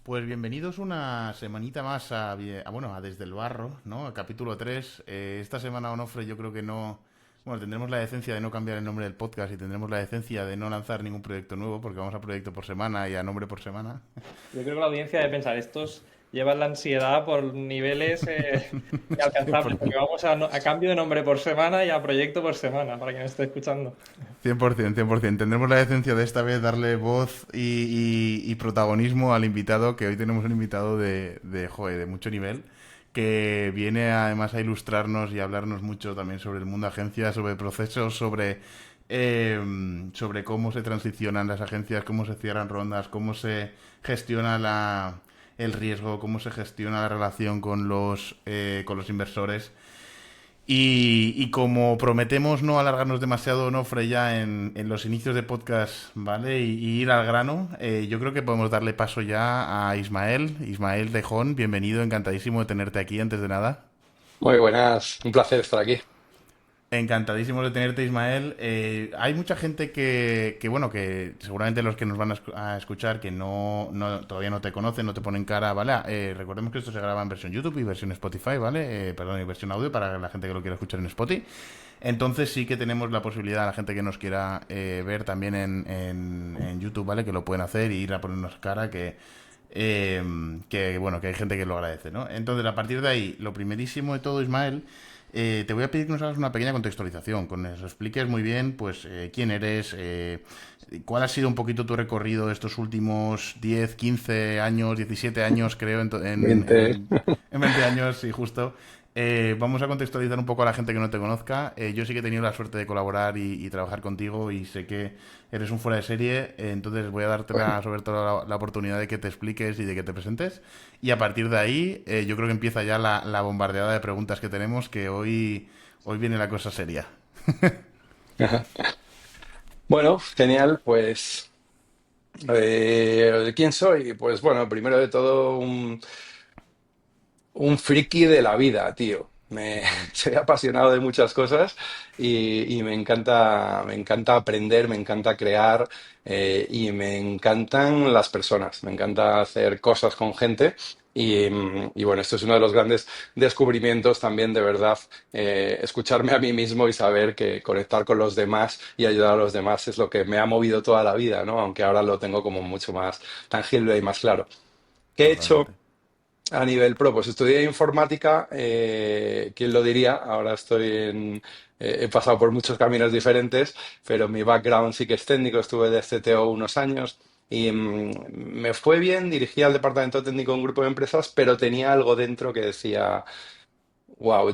Pues bienvenidos una semanita más a Desde el Barro, ¿no? A capítulo 3. Esta semana, Onofre, yo creo que no... Bueno, tendremos la decencia de no cambiar el nombre del podcast y tendremos la decencia de no lanzar ningún proyecto nuevo porque vamos a proyecto por semana y a nombre por semana. Yo creo que la audiencia debe pensar, estos llevan la ansiedad por niveles inalcanzables, 100%. porque vamos a cambio de nombre por semana y a proyecto por semana, para quien esté escuchando. 100%, 100%. Tendremos la decencia de esta vez darle voz y protagonismo al invitado, que hoy tenemos un invitado joder, de mucho nivel, que viene además a ilustrarnos y a hablarnos mucho también sobre el mundo agencia, sobre procesos, sobre cómo se transicionan las agencias, cómo se cierran rondas, cómo se gestiona el riesgo, cómo se gestiona la relación con los inversores. Y como prometemos no alargarnos demasiado, Nofre, ya en los inicios de podcast, ¿vale? Y ir al grano, yo creo que podemos darle paso ya a Ismael. Ismael Tejón, bienvenido, encantadísimo de tenerte aquí antes de nada. Muy buenas, un placer estar aquí. Encantadísimo de tenerte, Ismael. Hay mucha gente bueno, que seguramente los que nos van a escuchar que todavía no te conocen, no te ponen cara, ¿vale? Recordemos que esto se graba en versión YouTube y versión Spotify, ¿vale? Perdón, y versión audio para la gente que lo quiera escuchar en Spotify. Entonces sí que tenemos la posibilidad, la gente que nos quiera ver también en YouTube, ¿vale? Que lo pueden hacer y ir a ponernos cara, bueno, que hay gente que lo agradece, ¿no? Entonces, a partir de ahí, lo primerísimo de todo, Ismael, te voy a pedir que nos hagas una pequeña contextualización, con eso expliques muy bien, pues, quién eres, cuál ha sido un poquito tu recorrido estos últimos 10 15 años, 17 años, creo, 20. en 20 años, sí, justo. Vamos a contextualizar un poco a la gente que no te conozca. Yo sí que he tenido la suerte de colaborar y trabajar contigo y sé que eres un fuera de serie, entonces voy a darte sobre todo la oportunidad de que te expliques y de que te presentes. Y a partir de ahí, yo creo que empieza ya la bombardeada de preguntas que tenemos, que hoy viene la cosa seria. Bueno, genial, pues ¿quién soy? Pues bueno, primero de todo un friki de la vida, tío. Soy apasionado de muchas cosas y me encanta aprender, me encanta crear y me encantan las personas, me encanta hacer cosas con gente y bueno, esto es uno de los grandes descubrimientos también de verdad, escucharme a mí mismo y saber que conectar con los demás y ayudar a los demás es lo que me ha movido toda la vida, ¿no? Aunque ahora lo tengo como mucho más tangible y más claro. ¿Qué he hecho? Totalmente. A nivel pro, pues estudié informática, ¿quién lo diría? Ahora he pasado por muchos caminos diferentes, pero mi background sí que es técnico, estuve de CTO unos años y me fue bien, dirigía el departamento técnico de un grupo de empresas, pero tenía algo dentro que decía, wow,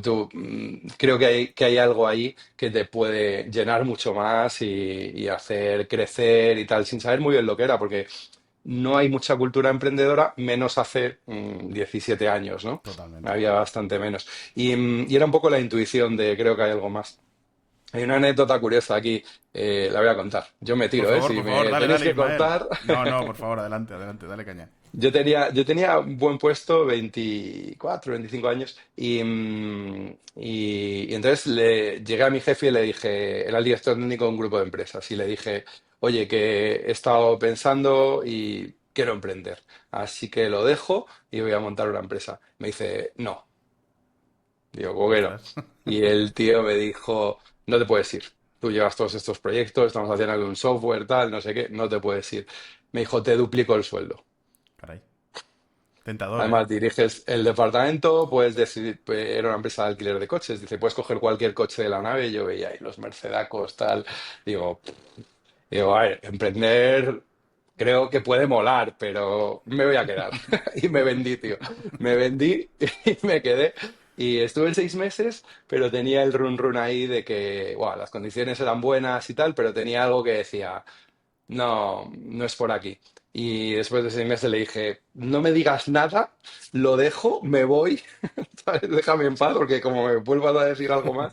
creo que hay algo ahí que te puede llenar mucho más y hacer crecer y tal, sin saber muy bien lo que era, porque no hay mucha cultura emprendedora, menos hace 17 años, ¿no? Totalmente. Había bastante menos. Y era un poco la intuición de creo que hay algo más. Hay una anécdota curiosa aquí, la voy a contar. Yo me tiro, ¿eh? Si Por favor, me dale, tenéis dale, que Ismael. cortar. No, no, por favor, adelante, adelante, dale caña. Yo tenía un buen puesto, 24, 25 años, y entonces llegué a mi jefe y le dije, era el director técnico de un grupo de empresas, y le dije, oye, que he estado pensando y quiero emprender, así que lo dejo y voy a montar una empresa. Me dice, no, digo, ¿cómo que no? Ostras. Y el tío me dijo, no te puedes ir, tú llevas todos estos proyectos, estamos haciendo un software, tal, no sé qué, no te puedes ir. Me dijo, te duplico el sueldo. Caray. Tentador, ¿eh? Además, diriges el departamento, puedes decidir, pues, era una empresa de alquiler de coches, dice, puedes coger cualquier coche de la nave, yo veía ahí los Mercedacos, tal, digo, a ver, emprender creo que puede molar, pero me voy a quedar. Y me vendí, tío, me vendí y me quedé. Y estuve en 6 meses, pero tenía el run run ahí de que, wow, las condiciones eran buenas y tal, pero tenía algo que decía, no, no es por aquí. Y después de 6 meses le dije, no me digas nada, lo dejo, me voy, ¿sabes? Déjame en paz, porque como me vuelvas a decir algo más,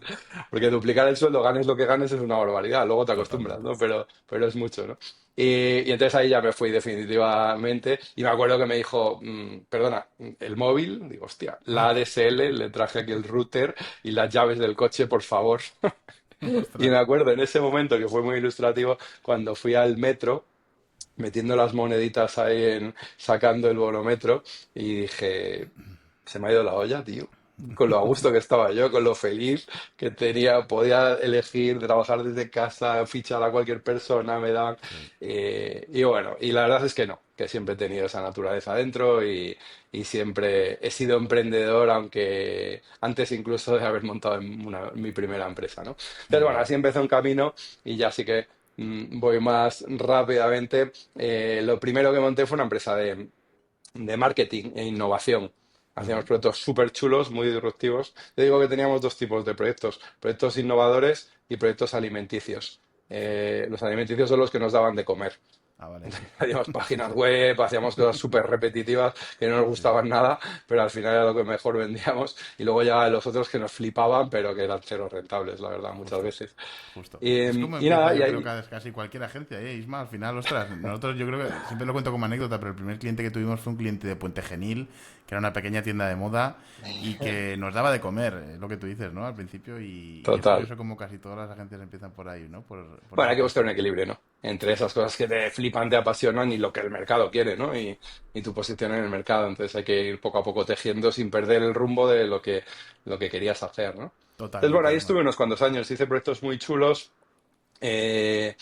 porque duplicar el sueldo, ganes lo que ganes, es una barbaridad, luego te acostumbras, Totalmente. ¿no? Pero es mucho, ¿no? Y entonces ahí ya me fui definitivamente, y me acuerdo que me dijo, perdona, el móvil, digo, hostia, la ADSL, le traje aquí el router y las llaves del coche, por favor. Y Ostras. me acuerdo en ese momento que fue muy ilustrativo cuando fui al metro metiendo las moneditas ahí sacando el bonómetro y dije, se me ha ido la olla, tío. Con lo a gusto que estaba yo, con lo feliz que tenía, podía elegir trabajar desde casa, fichar a cualquier persona, me daban. Sí. Y bueno, y la verdad es que no, que siempre he tenido esa naturaleza dentro y siempre he sido emprendedor, aunque antes incluso de haber montado mi primera empresa, ¿no? Muy Entonces, bueno, bien. así empezó un camino y ya sí que voy más rápidamente. Lo primero que monté fue una empresa de marketing e innovación. Hacíamos Ujú. proyectos súper chulos, muy disruptivos. Te digo que teníamos dos tipos de proyectos, proyectos innovadores y proyectos alimenticios. Sí. Los alimenticios son los que nos daban de comer. Ah, vale. Hacíamos páginas web, hacíamos cosas súper repetitivas que no nos Sí, gustaban nada, pero al final era lo que mejor vendíamos. Y luego ya los otros que nos flipaban, pero que eran cero rentables, la verdad, muchas justo. veces. Justo. Y, Es como y empieza, nada, y yo creo, ahí, casi cualquier agencia, Isma. Al final, ostras, nosotros yo creo que siempre lo cuento como anécdota, pero el primer cliente que tuvimos fue un cliente de Puente Genil, que era una pequeña tienda de moda y que nos daba de comer, lo que tú dices, ¿no? Al principio, y es total. curioso como casi todas las agencias empiezan por ahí, ¿no? Por Bueno, esa hay que buscar un parte. equilibrio, ¿no? Entre esas cosas que te flipan, te apasionan y lo que el mercado quiere, ¿no? Y tu posición en el mercado. Entonces hay que ir poco a poco tejiendo sin perder el rumbo de lo que querías hacer, ¿no? Entonces, bueno, Totalmente, ahí Isma. estuve unos cuantos años, hice proyectos muy chulos. eh,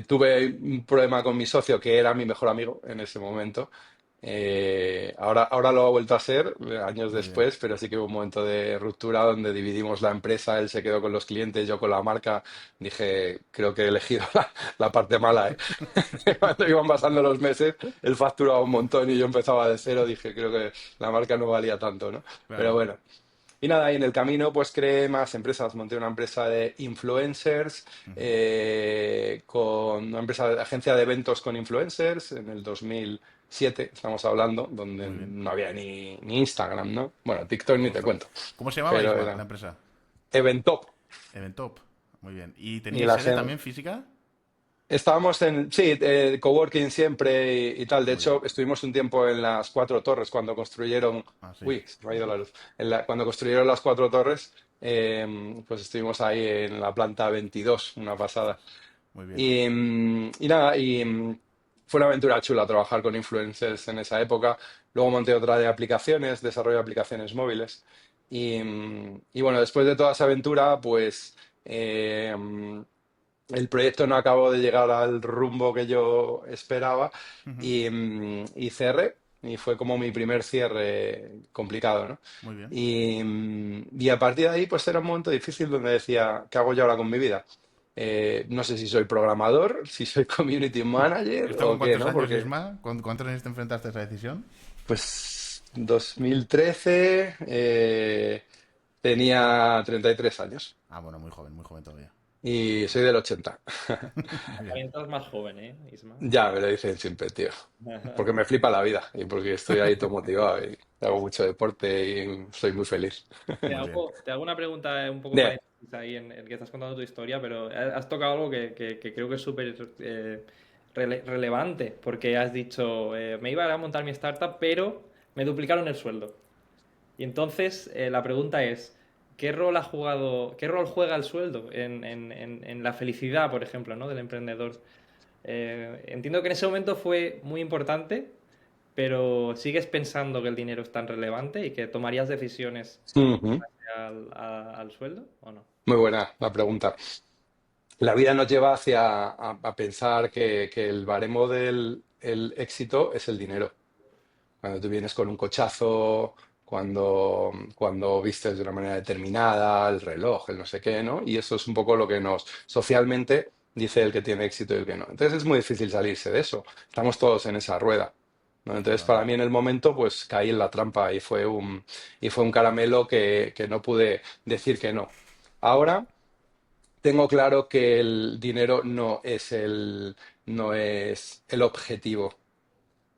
Tuve un problema con mi socio, que era mi mejor amigo en ese momento. Ahora lo ha vuelto a ser, años Muy bien. después, pero sí que hubo un momento de ruptura donde dividimos la empresa, él se quedó con los clientes, yo con la marca. Dije, creo que he elegido la parte mala, ¿eh? Cuando iban pasando los meses, él facturaba un montón y yo empezaba de cero, dije, creo que la marca no valía tanto, ¿no? Pero Claro. bueno. Y nada, y en el camino pues creé más empresas, monté una empresa de influencers, Ujú. con una empresa de agencia de eventos con influencers en el 2007, estamos hablando, donde Muy bien. no había ni Instagram, ¿no? Bueno, TikTok ni te Justo. cuento, ¿Cómo se llamaba, pero Isma, la era empresa? Eventop. Eventop. Muy bien. ¿Y Y teníais la sede gente, también física? estábamos sí, coworking siempre y tal. De Muy bien. hecho, estuvimos un tiempo en las Cuatro Torres cuando construyeron. Ah, sí. Uy, se me ha ido la luz. Cuando construyeron las Cuatro Torres, pues estuvimos ahí en la planta 22, una Ostras. pasada. Muy bien. Y nada, fue una aventura chula trabajar con influencers en esa época. Luego monté otra de aplicaciones, desarrollo de aplicaciones móviles. Y bueno, después de toda esa aventura, pues el proyecto no acabó de llegar al rumbo que yo esperaba Ujú. y cerré. Y fue como mi primer cierre complicado, ¿no? Muy bien. Y a partir de ahí, pues era un momento difícil donde decía, ¿qué hago yo ahora con mi vida? No sé si soy programador, si soy community manager ¿Esto con o qué, cuántos ¿no? años, Porque, Isma? ¿Con cuántos años te enfrentaste a esa decisión? pues, 2013 tenía 33 años Ah, bueno, muy joven todavía. y soy del 80. Muy bien. Aparentas más joven, ¿eh, Isma? Ya me lo dicen siempre, tío. Porque me flipa la vida y porque estoy ahí todo motivado y hago mucho deporte y soy muy feliz. Te Muy bien. hago, te hago una pregunta un poco Bien. parecida ahí en el que estás contando tu historia, pero has tocado algo que creo que es súper relevante, porque has dicho, me iba a montar mi startup, pero me duplicaron el sueldo. Y entonces la pregunta es, qué rol juega el sueldo en la felicidad, por ejemplo, ¿no? del emprendedor? Entiendo que en ese momento fue muy importante, pero ¿sigues pensando que el dinero es tan relevante y que tomarías decisiones Ujú. al sueldo o no? Muy buena la pregunta. La vida nos lleva hacia a pensar que el baremo del el éxito es el dinero. Cuando tú vienes con un cochazo, cuando vistes de una manera determinada, el reloj, el no sé qué, ¿no? Y eso es un poco lo que nos socialmente dice el que tiene éxito y el que no. Entonces es muy difícil salirse de eso. Estamos todos en esa rueda, ¿no? Entonces para mí Totalmente. en el momento pues caí en la trampa y fue un caramelo que no pude decir que no. Ahora tengo claro que el dinero no es el objetivo.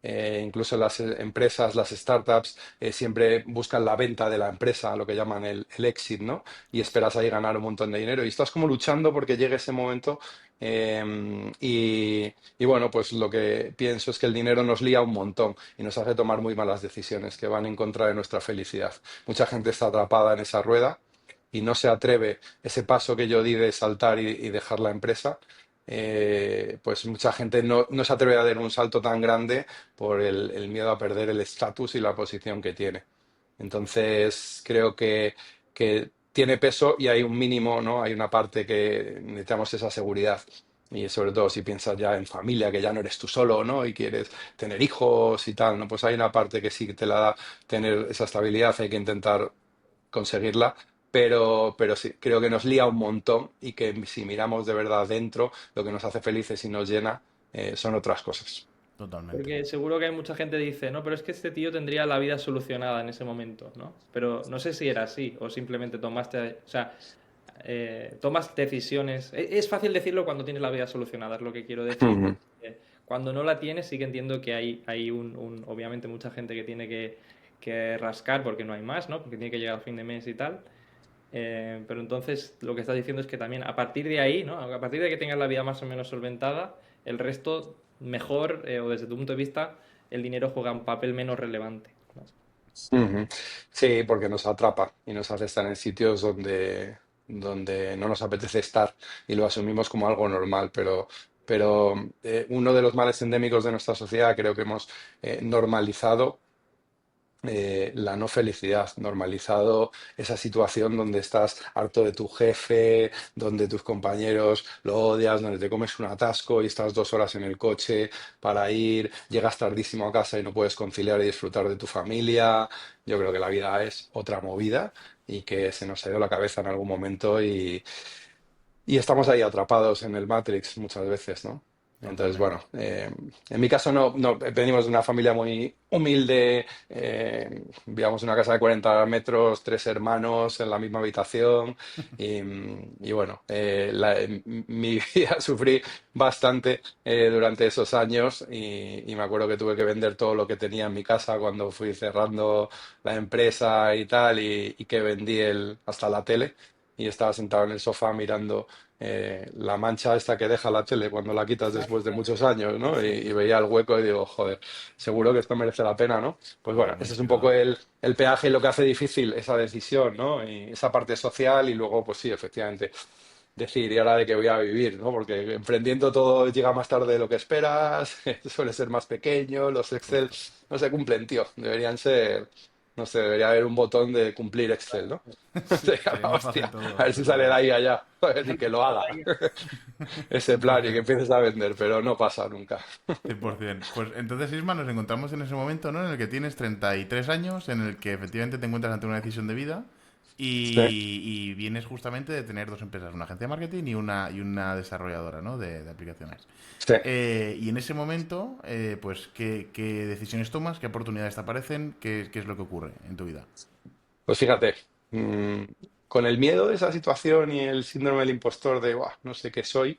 Incluso las empresas, las startups, siempre buscan la venta de la empresa, lo que llaman el exit, ¿no? Y esperas ahí ganar un montón de dinero. Y estás como luchando porque llegue ese momento. Y bueno, pues lo que pienso es que el dinero nos lía un montón y nos hace tomar muy malas decisiones que van en contra de nuestra felicidad. Mucha gente está atrapada en esa rueda y no se atreve ese paso que yo di de saltar y dejar la empresa, pues mucha gente no se atreve a dar un salto tan grande por el miedo a perder el estatus y la posición que tiene. Entonces, creo que tiene peso y hay un mínimo, ¿no? Hay una parte que necesitamos esa seguridad. Y sobre todo si piensas ya en familia, que ya no eres tú solo, ¿no? Y quieres tener hijos y tal, ¿no? Pues hay una parte que sí que te la da tener esa estabilidad, hay que intentar conseguirla, pero sí, creo que nos lía un montón y que si miramos de verdad dentro, lo que nos hace felices y nos llena son otras cosas. Totalmente. Porque seguro que hay mucha gente que dice, no, pero es que este tío tendría la vida solucionada en ese momento, ¿no? Pero no sé si era así o simplemente tomaste, o sea, tomas decisiones. Es fácil decirlo cuando tienes la vida solucionada, es lo que quiero decir. Ujú, Cuando no la tienes, sí que entiendo que hay obviamente mucha gente que tiene que rascar porque no hay más, ¿no? Porque tiene que llegar al fin de mes y tal. Pero entonces lo que estás diciendo es que también a partir de ahí, ¿no? A partir de que tengas la vida más o menos solventada, el resto mejor, o desde tu punto de vista, el dinero juega un papel menos relevante, ¿no? ujú. Sí, porque nos atrapa y nos hace estar en sitios donde no nos apetece estar y lo asumimos como algo normal, pero uno de los males endémicos de nuestra sociedad creo que hemos normalizado la no felicidad, normalizado esa situación donde estás harto de tu jefe, donde tus compañeros lo odias, donde te comes un atasco y estás 2 horas en el coche para ir, llegas tardísimo a casa y no puedes conciliar y disfrutar de tu familia. Yo creo que la vida es otra movida y que se nos ha ido la cabeza en algún momento y estamos ahí atrapados en el Matrix muchas veces, ¿no? Entonces, Totalmente. bueno, en mi caso no, venimos de una familia muy humilde, vivíamos en una casa de 40 metros, 3 hermanos en la misma habitación y bueno, en mi vida sufrí bastante durante esos años y me acuerdo que tuve que vender todo lo que tenía en mi casa cuando fui cerrando la empresa y tal y que vendí hasta la tele y estaba sentado en el sofá mirando la mancha esta que deja la tele cuando la quitas después de muchos años, ¿no? Sí, Y veía el hueco y digo, joder, seguro que esto merece la pena, ¿no? Pues bueno, ese es totalmente, un poco claro. el peaje y lo que hace difícil esa decisión, ¿no? Y esa parte social y luego, pues sí, efectivamente, decir, ¿y ahora de qué voy a vivir, ¿no? Porque emprendiendo todo llega más tarde de lo que esperas, suele ser más pequeño, los Excel Justo. no se cumplen, tío, deberían ser... No sé, debería haber un botón de cumplir Excel, ¿no? Sería Sería la más fácil hostia. A todo, ver si desde sale de luego. ahí a allá. Y que lo haga. Ese plan y que 100%. empieces a vender, pero no pasa nunca. 100%. Pues entonces, Isma, nos encontramos en ese momento, ¿no? En el que tienes 33 años, en el que efectivamente te encuentras ante una decisión de vida Sí, y vienes justamente de tener dos empresas, una agencia de marketing y una desarrolladora, ¿no? De aplicaciones. sí. Y en ese momento, pues, ¿qué decisiones tomas? ¿Qué oportunidades te aparecen? ¿Qué es lo que ocurre en tu vida? Pues fíjate, mm, con el miedo de esa situación y el síndrome del impostor de, "Buah, no sé qué soy",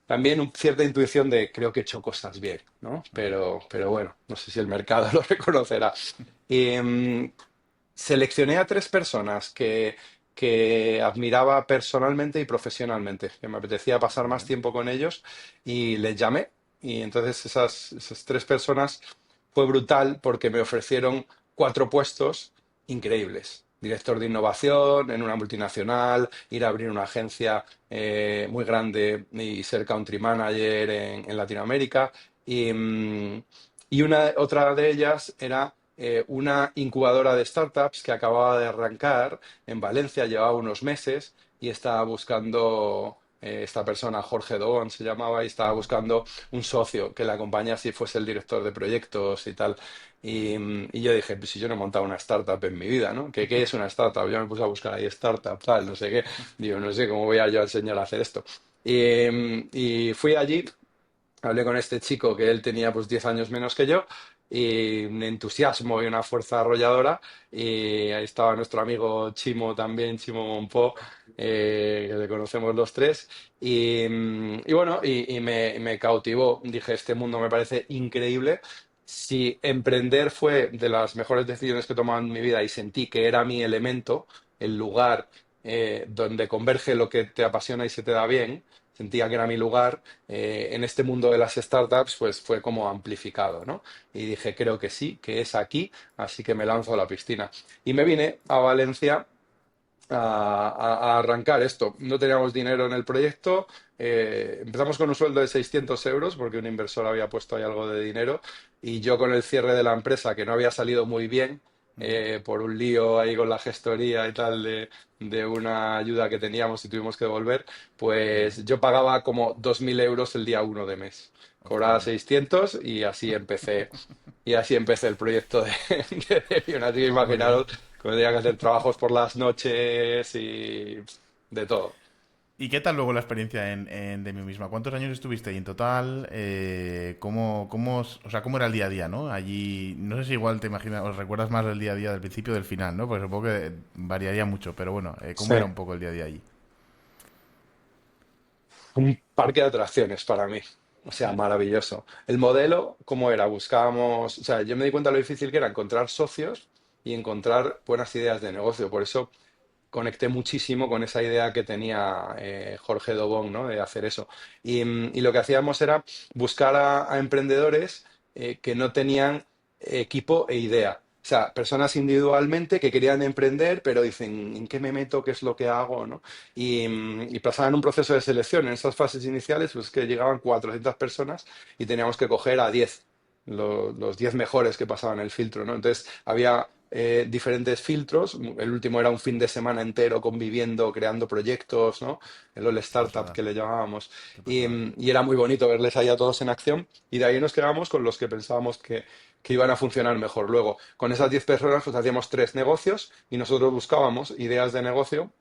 también cierta intuición de creo que he hecho cosas bien, ¿no? Vale. Pero bueno, no sé si el mercado lo reconocerá. Y, seleccioné a 3 personas que admiraba personalmente y profesionalmente, que me apetecía pasar Muy más bien. tiempo con ellos y les llamé. Y entonces esas 3 personas fue brutal porque me ofrecieron 4 puestos increíbles. Director de innovación en una multinacional, ir a abrir una agencia muy grande y ser country manager en Latinoamérica. Y otra de ellas era una incubadora de startups que acababa de arrancar en Valencia, llevaba unos meses y estaba buscando, esta persona, Jorge Doan se llamaba, y estaba Ujú. buscando un socio que la acompañase y fuese el director de proyectos y tal. Y yo dije, pues si yo no he montado una startup en mi vida, ¿no? ¿Qué es una startup? Yo me puse a buscar ahí startup, tal, no sé qué. Digo, no sé cómo voy a yo a enseñar a hacer esto. Y fui allí. Hablé con este chico que él tenía pues 10 años menos que yo y un entusiasmo y una fuerza arrolladora y ahí estaba nuestro amigo Chimo también, Chimo Monpó, que le conocemos los tres y bueno, y me cautivó. Dije, este mundo me parece increíble. Si emprender fue de las mejores decisiones que he tomado en mi vida y sentí que era mi elemento, el lugar donde converge lo que te apasiona y se te da bien, sentía que era mi lugar en este mundo de las startups, pues fue como amplificado, ¿no? Y dije, creo que sí, que es aquí, así que me lanzo a la piscina. Y me vine a Valencia a arrancar esto. No teníamos dinero en el proyecto. Empezamos con un sueldo de 600 euros porque un inversor había puesto ahí algo de dinero y yo con el cierre de la empresa, que no había salido muy bien, por un lío ahí con la gestoría y tal de una ayuda que teníamos y tuvimos que devolver, pues yo pagaba como 2.000 euros el día uno de mes. Cobraba Hostia. 600 y así empecé el proyecto de, de Debian. Así que Muy bien. imaginaros que tenía que hacer trabajos por las noches y de todo. ¿Y qué tal luego la experiencia en Demio misma? ¿Cuántos años estuviste ahí en total? O sea, ¿cómo era el día a día, no? Allí, no sé si igual te imaginas, os recuerdas más del día a día del principio o del final, ¿no? Porque supongo que variaría mucho, pero bueno, ¿cómo Sí. era un poco el día a día allí? Un parque de atracciones para mí. O sea, maravilloso. El modelo, ¿cómo era? Buscábamos, o sea, yo me di cuenta de lo difícil que era encontrar socios y encontrar buenas ideas de negocio. Por eso conecté muchísimo con esa idea que tenía Jorge Dobón, ¿no? De hacer eso. Y lo que hacíamos era buscar a emprendedores que no tenían equipo e idea. O sea, personas individualmente que querían emprender, pero dicen, ¿en qué me meto? ¿Qué es lo que hago? ¿No? Y pasaban un proceso de selección. En esas fases iniciales, pues que llegaban 400 personas y teníamos que coger a 10 los 10 mejores que pasaban el filtro, ¿no? Entonces había diferentes filtros. El último era un fin de semana entero conviviendo, creando proyectos, ¿no? El All Qué Startup pasada, que le llamábamos. qué Y, pasada. y era muy bonito verles ahí a todos en acción. Y de ahí nos quedamos con los que pensábamos que iban a funcionar mejor. Luego, con esas 10 personas, pues hacíamos 3 negocios y nosotros buscábamos ideas de negocio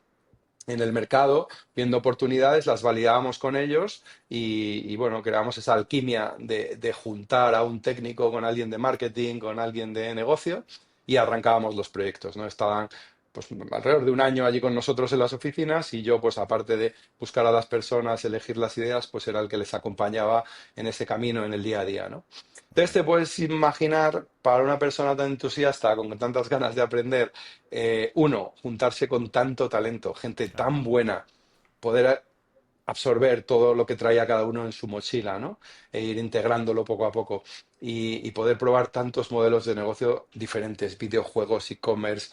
en el mercado, viendo oportunidades, las validábamos con ellos bueno, creamos esa alquimia de juntar a un técnico con alguien de marketing, con alguien de negocio y arrancábamos los proyectos, ¿no? Estaban pues alrededor de un año allí con nosotros en las oficinas y yo pues aparte de buscar a las personas, elegir las ideas, pues era el que les acompañaba en ese camino en el día a día, ¿no? Entonces te puedes imaginar para una persona tan entusiasta, con tantas ganas de aprender, uno, juntarse con tanto talento, gente Claro. tan buena, poder absorber todo lo que traía cada uno en su mochila, ¿no? E ir integrándolo poco a poco y poder probar tantos modelos de negocio diferentes, videojuegos, e-commerce,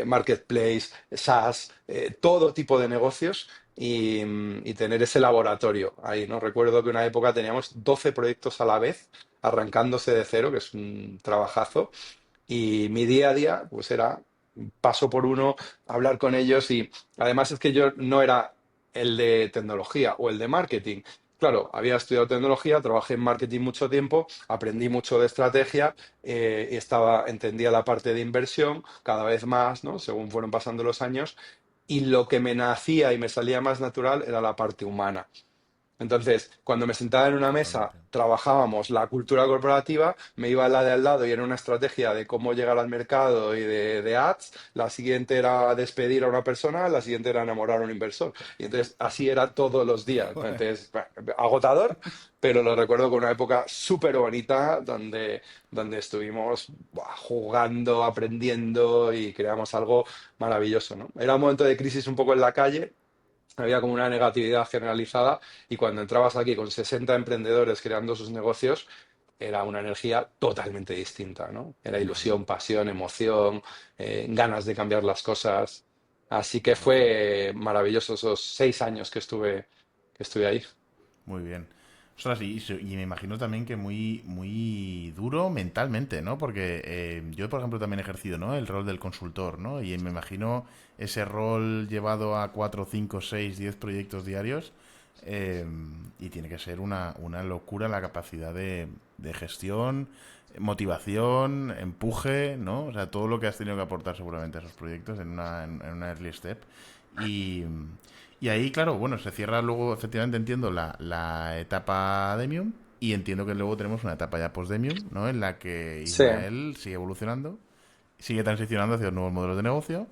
marketplace, SaaS, todo tipo de negocios y tener ese laboratorio ahí, ¿no? Recuerdo que una época teníamos 12 proyectos a la vez, arrancándose de cero, que es un trabajazo, y mi día a día, pues era paso por uno, hablar con ellos y además es que yo no era el de tecnología o el de marketing. Claro, había estudiado tecnología, trabajé en marketing mucho tiempo, aprendí mucho de estrategia y entendía la parte de inversión cada vez más, ¿no? Según fueron pasando los años. Y lo que me nacía y me salía más natural era la parte humana. Entonces, cuando me sentaba en una mesa, Totalmente. trabajábamos la cultura corporativa, me iba a la de al lado y era una estrategia de cómo llegar al mercado y de ads. La siguiente era despedir a una persona, la siguiente era enamorar a un inversor. Y entonces así era todos los días, ¿no? Joder. Entonces, bueno, agotador, pero lo recuerdo con una época súper bonita donde estuvimos buah, jugando, aprendiendo y creamos algo maravilloso, ¿no? Era un momento de crisis un poco en la calle, había como una negatividad generalizada y cuando entrabas aquí con 60 emprendedores creando sus negocios, era una energía totalmente distinta, ¿no? Era Ujú. ilusión, pasión, emoción, ganas de cambiar las cosas. Así que Ostras. fue maravilloso esos 6 años que estuve ahí. Muy bien. Ostras, y me imagino también que muy, muy duro mentalmente, ¿no? Porque yo, por ejemplo, también he ejercido, ¿no? El rol del consultor, ¿no? Y me imagino ese rol llevado a 4, 5, 6, 10 proyectos diarios. eh, y tiene que ser una locura la capacidad de gestión, motivación, empuje, ¿no? O sea, todo lo que has tenido que aportar seguramente a esos proyectos en una early step. Y, y ahí, claro, bueno, se cierra luego, efectivamente entiendo la etapa Demium y entiendo que luego tenemos una etapa ya post-Demium, ¿no? En la que Sí, Ismael sigue evolucionando, sigue transicionando hacia nuevos modelos de negocio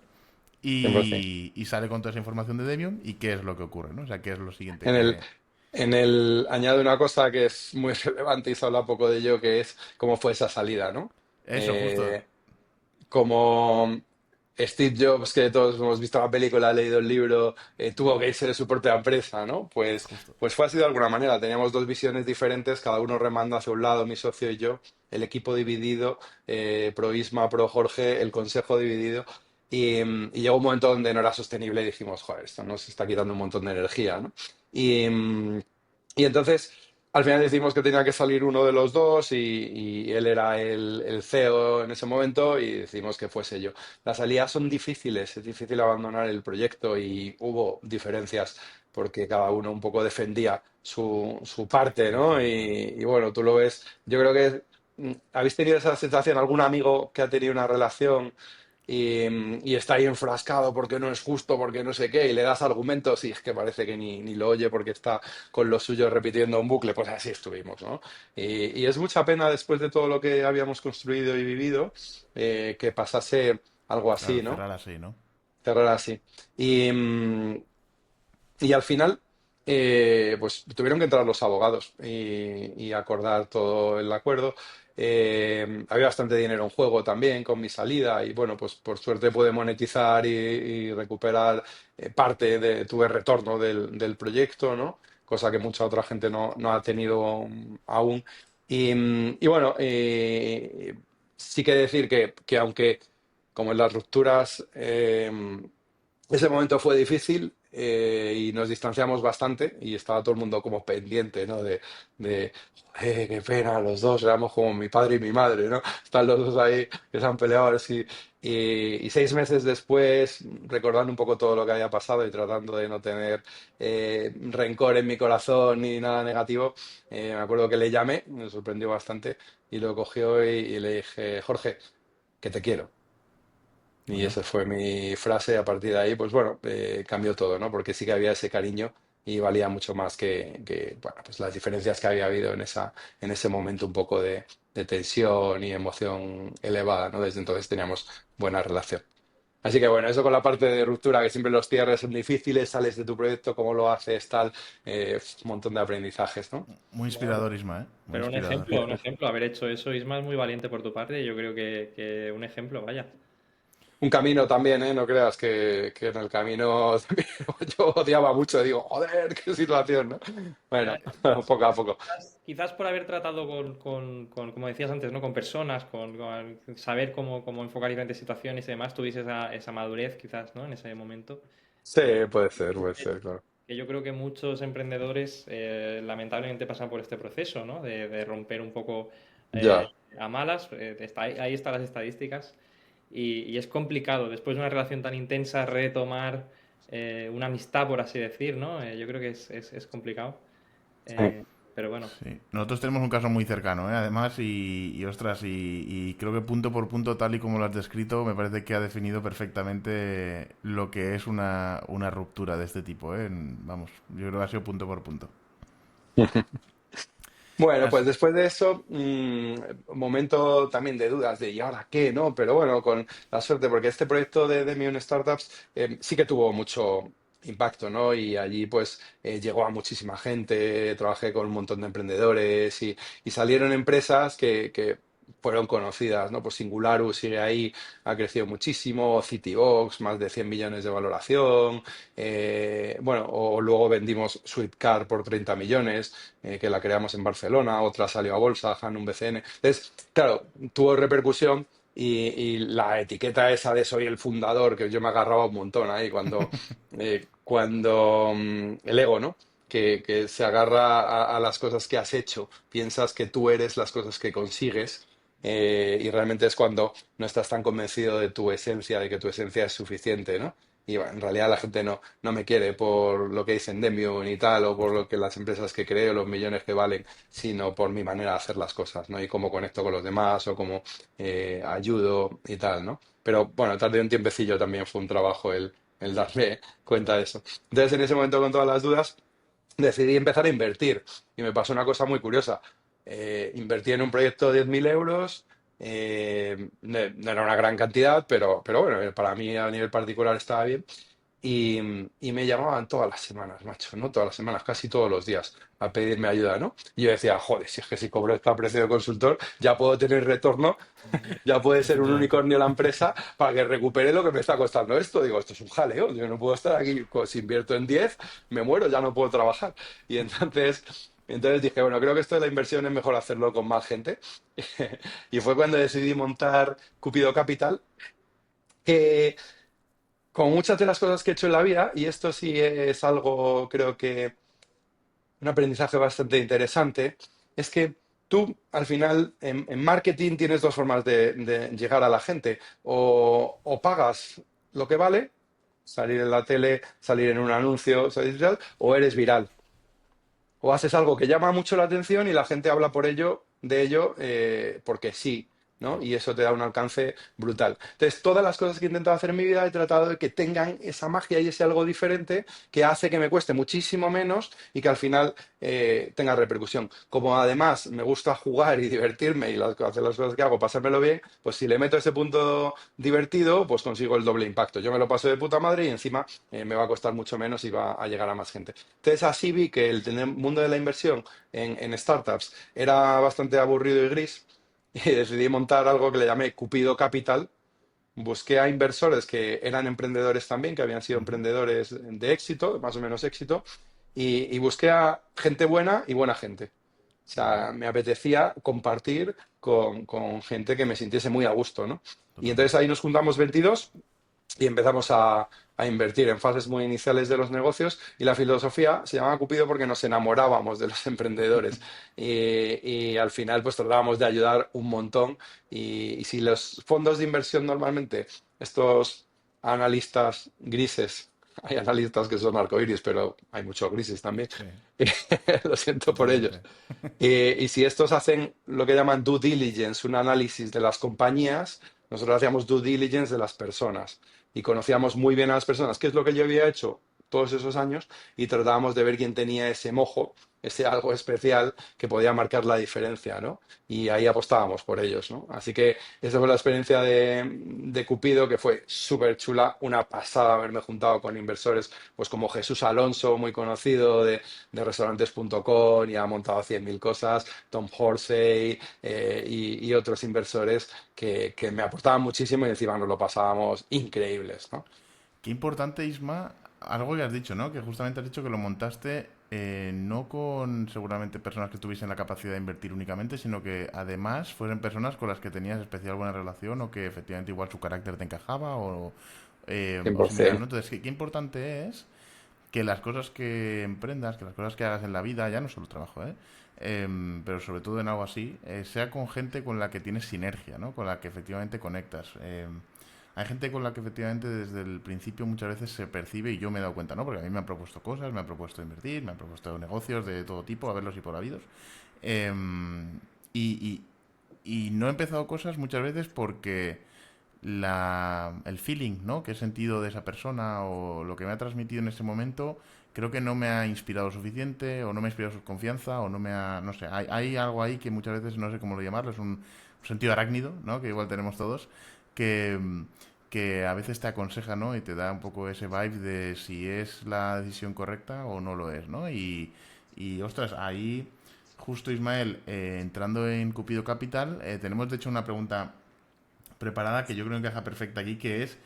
100%. y sale con toda esa información de Demium y qué es lo que ocurre, ¿no? O sea, qué es lo siguiente En el, que... añado una cosa que es muy relevante y se habla poco de ello, que es cómo fue esa salida, ¿no? Eso, justo. Eh, como Steve Jobs, que todos hemos visto la película, leído el libro, tuvo que irse de su propia empresa, ¿no? Pues, Justo. pues fue así de alguna manera. Teníamos dos visiones diferentes, cada uno remando hacia un lado, mi socio y yo, el equipo dividido, pro Isma, pro Jorge, el consejo dividido. Y llegó un momento donde no era sostenible y dijimos, joder, esto nos está quitando un montón de energía, ¿no? Y, y entonces, al final decidimos que tenía que salir uno de los dos y él era el CEO en ese momento y decidimos que fuese yo. Las salidas son difíciles, es difícil abandonar el proyecto y hubo diferencias porque cada uno un poco defendía su parte, ¿no? Y bueno, tú lo ves, yo creo que ¿habéis tenido esa sensación? ¿Algún amigo que ha tenido una relación y está ahí enfrascado porque no es justo, porque no sé qué, y le das argumentos y es que parece que ni lo oye porque está con lo suyo repitiendo un bucle? Pues así estuvimos, ¿no? Y es mucha pena después de todo lo que habíamos construido y vivido, que pasase algo así, Claro, ¿no? cerrar así, ¿no? Cerrar así. Y, y al final, pues tuvieron que entrar los abogados y acordar todo el acuerdo. Había bastante dinero en juego también con mi salida y bueno, pues por suerte pude monetizar y recuperar parte de, tuve retorno del proyecto, ¿no? Cosa que mucha otra gente no ha tenido aún. Y bueno, sí que decir que aunque como en las rupturas, ese momento fue difícil y nos distanciamos bastante y estaba todo el mundo como pendiente, ¿no? De "Joder, qué pena, los dos éramos como mi padre y mi madre, ¿no? Están los dos ahí que se han peleado así. Y 6 meses después, recordando un poco todo lo que había pasado y tratando de no tener rencor en mi corazón ni nada negativo, me acuerdo que le llamé, me sorprendió bastante y lo cogió y le dije, Jorge, que te quiero. Y Bueno, esa fue mi frase. A partir de ahí, pues bueno, cambió todo, ¿no? Porque sí que había ese cariño y valía mucho más bueno, pues las diferencias que había habido en ese momento un poco de tensión y emoción elevada, ¿no? Desde entonces teníamos buena relación. Así que bueno, eso con la parte de ruptura, que siempre los cierres son difíciles, sales de tu proyecto, cómo lo haces, tal, un montón de aprendizajes, ¿no? muy Bueno, inspirador, Isma, ¿eh? Muy pero inspirador. un ejemplo, haber hecho eso, Isma, es muy valiente por tu parte. Yo creo que un ejemplo, vaya. Un camino también, ¿eh? No creas que en el camino también yo odiaba mucho, digo, joder, qué situación, ¿no? Ya, Bueno, poco a poco. quizás por haber tratado como decías antes, ¿no? Con personas, con saber cómo enfocar diferentes situaciones y demás, tuviste esa madurez, quizás, ¿no? En ese momento. Sí, puede ser, claro. Que yo creo que muchos emprendedores lamentablemente pasan por este proceso, ¿no? De romper un poco Ya. a malas. Ahí están las estadísticas. Y es complicado, después de una relación tan intensa, retomar una amistad, por así decir, ¿no? Yo creo que es complicado. Sí. Eh, pero bueno, Sí. Nosotros tenemos un caso muy cercano, ¿eh? Además, ostras, y creo que punto por punto, tal y como lo has descrito, me parece que ha definido perfectamente lo que es una ruptura de este tipo, ¿eh? Vamos, yo creo que ha sido punto por punto. Bueno, pues Así- después de eso, un momento también de dudas de ¿y ahora qué? ¿No? Pero bueno, con la suerte, porque este proyecto de Demium Startups sí que tuvo mucho impacto, ¿no? Y allí pues llegó a muchísima gente, trabajé con un montón de emprendedores y salieron empresas que fueron conocidas, ¿no? Pues Singularus sigue ahí, ha crecido muchísimo, Citybox, más de 100 millones de valoración, bueno, o luego vendimos Sweetcar por 30 millones, que la creamos en Barcelona, otra salió a bolsa, Hanum BCN. Entonces, claro, tuvo repercusión y la etiqueta esa de soy el fundador, que yo me agarraba un montón ahí cuando el ego, ¿no? Que se agarra a las cosas que has hecho, piensas que tú eres las cosas que consigues. Y realmente es cuando no estás tan convencido de tu esencia, de que tu esencia es suficiente, ¿no? Y bueno, en realidad la gente no me quiere por lo que dicen Demium y tal, o por Justo. lo que las empresas que creo, los millones que valen, sino por mi manera de hacer las cosas, ¿no? Y cómo conecto con los demás o cómo ayudo y tal, ¿no? Pero bueno, tardé un tiempecillo también, fue un trabajo el darme cuenta de eso. Entonces, en ese momento, con todas las dudas, decidí empezar a invertir. Y me pasó una cosa muy curiosa. Invertí en un proyecto de 10.000 euros. No era una gran cantidad, pero bueno, para mí a nivel particular estaba bien. Y me llamaban todas las semanas, macho, no todas las semanas, casi todos los días, a pedirme ayuda, ¿no? Y yo decía, joder, si es que si cobro este precio de consultor, ya puedo tener retorno, ya puede ser un Efectivamente. unicornio la empresa para que recupere lo que me está costando esto. Digo, esto es un jaleo, yo no puedo estar aquí, si invierto en 10 me muero, ya no puedo trabajar. Y entonces dije, bueno, creo que esto de la inversión es mejor hacerlo con más gente. Y fue cuando decidí montar Cupido Capital, que como muchas de las cosas que he hecho en la vida, y esto sí es algo, creo que un aprendizaje bastante interesante, es que tú al final en marketing tienes dos formas de llegar a la gente. O pagas lo que vale, salir en la tele, salir en un anuncio, salir y tal, o eres viral. O haces algo que llama mucho la atención y la gente habla por ello, de ello, porque sí, ¿no? Y eso te da un alcance brutal. Entonces, todas las cosas que he intentado hacer en mi vida he tratado de que tengan esa magia y ese algo diferente que hace que me cueste muchísimo menos y que al final tenga repercusión. Como además me gusta jugar y divertirme y hacer las cosas que hago, pasármelo bien, pues si le meto ese punto divertido, pues consigo el doble impacto. Yo me lo paso de puta madre y encima me va a costar mucho menos y va a llegar a más gente. Entonces así vi que el mundo de la inversión en startups era bastante aburrido y gris y decidí montar algo que le llamé Cupido Capital. Busqué a inversores que eran emprendedores también, que habían sido Ujú. emprendedores de éxito, más o menos éxito, y busqué a gente buena y buena gente. O Vale, sea, me apetecía compartir con gente que me sintiese muy a gusto, ¿no? Y entonces totalmente. ahí nos juntamos 22 y empezamos a invertir en fases muy iniciales de los negocios y la filosofía se llamaba Cupido porque nos enamorábamos de los emprendedores y al final pues tratábamos de ayudar un montón y si los fondos de inversión normalmente, estos analistas grises, hay analistas que son arcoíris, pero hay muchos grises también, Sí, lo siento por ellos. totalmente. Y si estos hacen lo que llaman due diligence, un análisis de las compañías, nosotros hacíamos due diligence de las personas y conocíamos muy bien a las personas, que es lo que yo había hecho todos esos años, y tratábamos de ver quién tenía ese mojo, ese algo especial que podía marcar la diferencia, ¿no? Y ahí apostábamos por ellos, ¿no? Así que esa fue la experiencia de Cupido, que fue súper chula, una pasada haberme juntado con inversores, pues como Jesús Alonso, muy conocido de restaurantes.com y ha montado 100.000 cosas, Tom Horsey y otros inversores que me aportaban muchísimo y encima nos lo pasábamos increíbles, ¿no? Qué importante, Isma, algo que has dicho, ¿no? Que justamente has dicho que lo montaste no con seguramente personas que tuviesen la capacidad de invertir únicamente, sino que además fueran personas con las que tenías especial buena relación o que efectivamente igual su carácter te encajaba o similar, ¿no? 100%. Entonces, qué importante es que las cosas que emprendas, que las cosas que hagas en la vida, ya no solo trabajo, ¿eh? Pero sobre todo en algo así, sea con gente con la que tienes sinergia, ¿no? Con la que efectivamente conectas. Hay gente con la que efectivamente desde el principio muchas veces se percibe, y yo me he dado cuenta, ¿no? Porque a mí me han propuesto cosas, me han propuesto invertir, me han propuesto negocios de todo tipo, a verlos y por habidos. Y, y no he empezado cosas muchas veces porque el feeling, ¿no? Que he sentido de esa persona o lo que me ha transmitido en ese momento, creo que no me ha inspirado suficiente o no me ha inspirado su confianza o no me ha, no sé, hay algo ahí que muchas veces no sé cómo lo llamarlo, es un sentido arácnido, ¿no? Que igual tenemos todos, que, que a veces te aconseja, ¿no? Y te da un poco ese vibe de si es la decisión correcta o no lo es, ¿no? Y ostras, ahí justo Ismael, entrando en Cupido Capital, tenemos de hecho una pregunta preparada que yo creo que encaja perfecta aquí, que es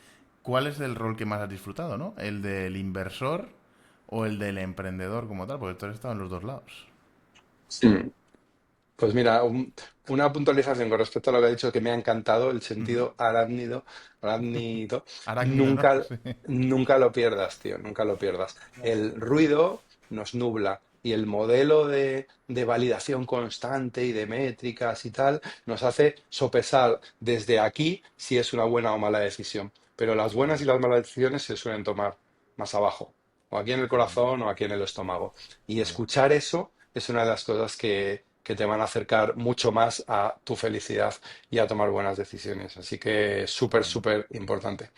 ¿cuál es el rol que más has disfrutado, ¿no? ¿El del inversor o el del emprendedor como tal? Porque tú has estado en los dos lados. Sí. Pues mira, una puntualización con respecto a lo que ha dicho que me ha encantado, el Ujú. sentido arácnido, Arácnido, ¿no? nunca, Sí. nunca lo pierdas, tío, nunca lo pierdas. El ruido nos nubla y el modelo de validación constante y de métricas y tal nos hace sopesar desde aquí si es una buena o mala decisión. Pero las buenas y Totalmente. las malas decisiones se suelen tomar más abajo, o aquí en el Totalmente. corazón o aquí en el estómago. Y Vale. escuchar eso es una de las cosas que te van a acercar mucho más a tu felicidad y a tomar buenas decisiones. Así que súper, Totalmente. súper importante.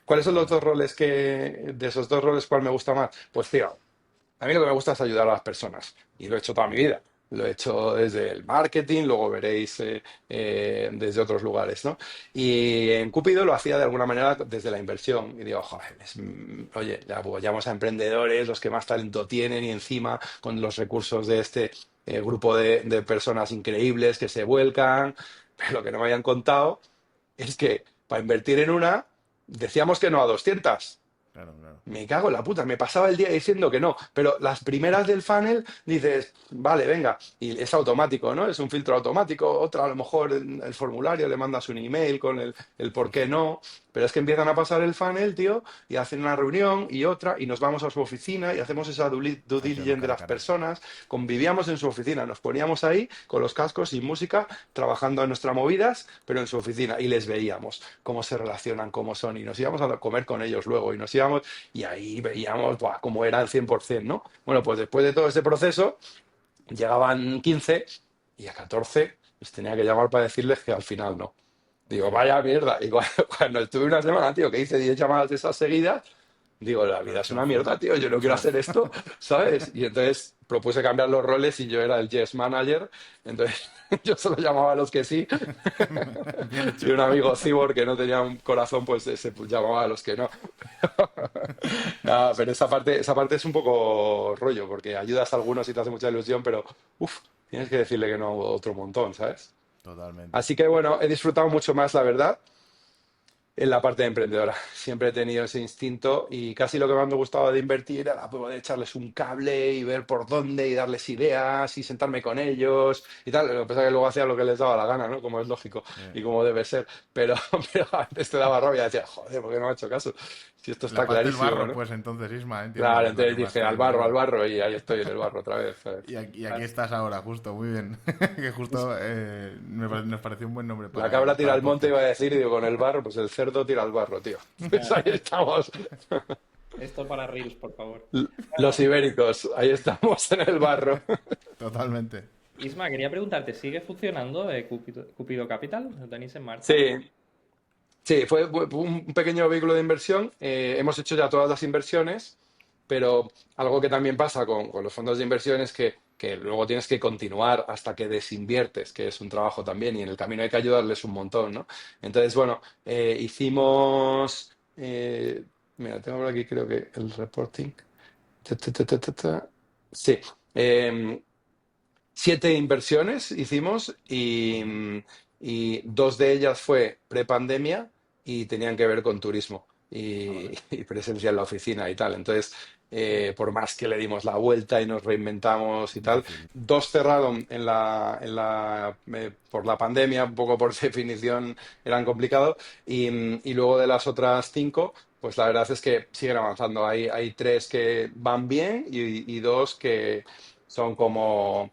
¿Cuáles son los dos Totalmente. roles de esos dos roles, cuál me gusta más? Pues tío, a mí lo que me gusta es ayudar a las personas y lo he hecho toda mi vida. Lo he hecho desde el marketing, luego veréis desde otros lugares, ¿no? Y en Cúpido lo hacía de alguna manera desde la inversión. Y digo, joder, oye, ya apoyamos a emprendedores, los que más talento tienen y encima con los recursos de este grupo de personas increíbles que se vuelcan. Pero lo que no me habían contado es que para invertir en una decíamos que no a 200. Claro, claro. Me cago en la puta, me pasaba el día diciendo que no, pero las primeras del funnel dices, vale, venga, y es automático, ¿no? Es un filtro automático, otra a lo mejor en el formulario le mandas un email con el por qué Justo. no, pero es que empiezan a pasar el funnel, tío, y hacen una reunión y otra, y nos vamos a su oficina y hacemos esa due Ahí se ven diligence de cara a las cara. personas, convivíamos en su oficina, nos poníamos ahí con los cascos y música, trabajando en nuestras movidas, pero en su oficina, y les veíamos cómo se relacionan, cómo son, y nos íbamos a comer con ellos luego, y nos íbamos y ahí veíamos buah, cómo era el 100%, ¿no? Bueno, pues después de todo ese proceso, llegaban 15 y a 14 les tenía que llamar para decirles que al final no. Digo, Sí. vaya mierda. Y cuando estuve una semana, tío, que hice 10 llamadas de esas seguidas, digo, la vida Claro, es se os una fue. mierda, tío, yo no quiero Claro. hacer esto, ¿sabes? Y entonces propuse cambiar los roles y yo era el yes manager, entonces yo solo llamaba a los que sí, Bien y hecho. un amigo cibor que no tenía un corazón, pues ese pues, llamaba a los que no. No, pero esa parte es un poco rollo, porque ayudas a algunos y te hace mucha ilusión, pero uff, tienes que decirle que no a otro montón, ¿sabes? Totalmente. Así que bueno, he disfrutado mucho más, la verdad, en la parte de emprendedora. Siempre he tenido ese instinto y casi lo que más me gustaba de invertir era poder echarles un cable y ver por dónde y darles ideas y sentarme con ellos y tal. Lo que pasa es que luego hacía lo que les daba la gana, ¿no? Como es lógico y como debe ser. Pero, pero antes te daba rabia y decía, joder, ¿por qué no me ha hecho caso? Si esto La está parte del clarísimo, barro, ¿no? pues entonces, Isma, entiendo Claro, que es la que entonces más dije, te motiva. al barro, y ahí estoy en el barro otra vez, ¿sabes? Y aquí estás ahora, justo, muy bien. Que justo nos pareció un buen nombre La cabra para tira el al monte, iba podcast. a decir, y digo, con el barro, pues el cerdo tira al barro, tío. Pues ahí estamos. Esto para Reels, por favor. Los ibéricos, ahí estamos en el barro. Totalmente. Isma, quería preguntarte, ¿sigue funcionando Cupido Capital? ¿Lo tenéis en marcha? Sí, sí, fue un pequeño vehículo de inversión. Hemos hecho ya todas las inversiones, pero algo que también pasa con los fondos de inversión es que luego tienes que continuar hasta que desinviertes, que es un trabajo también, y en el camino hay que ayudarles un montón, ¿no? Entonces, bueno, hicimos... mira, tengo por aquí creo que el reporting. Ta, ta, ta, ta, ta, ta. Sí. em, 7 inversiones hicimos y dos de ellas fue prepandemia y tenían que ver con turismo Joder. y presencia en la oficina y tal. Entonces, por más que le dimos la vuelta y nos reinventamos y tal, Difícil. dos cerraron por la pandemia, un poco por definición eran complicados, y luego de las otras 5, pues la verdad es que siguen avanzando. Hay 3 que van bien y 2 que son como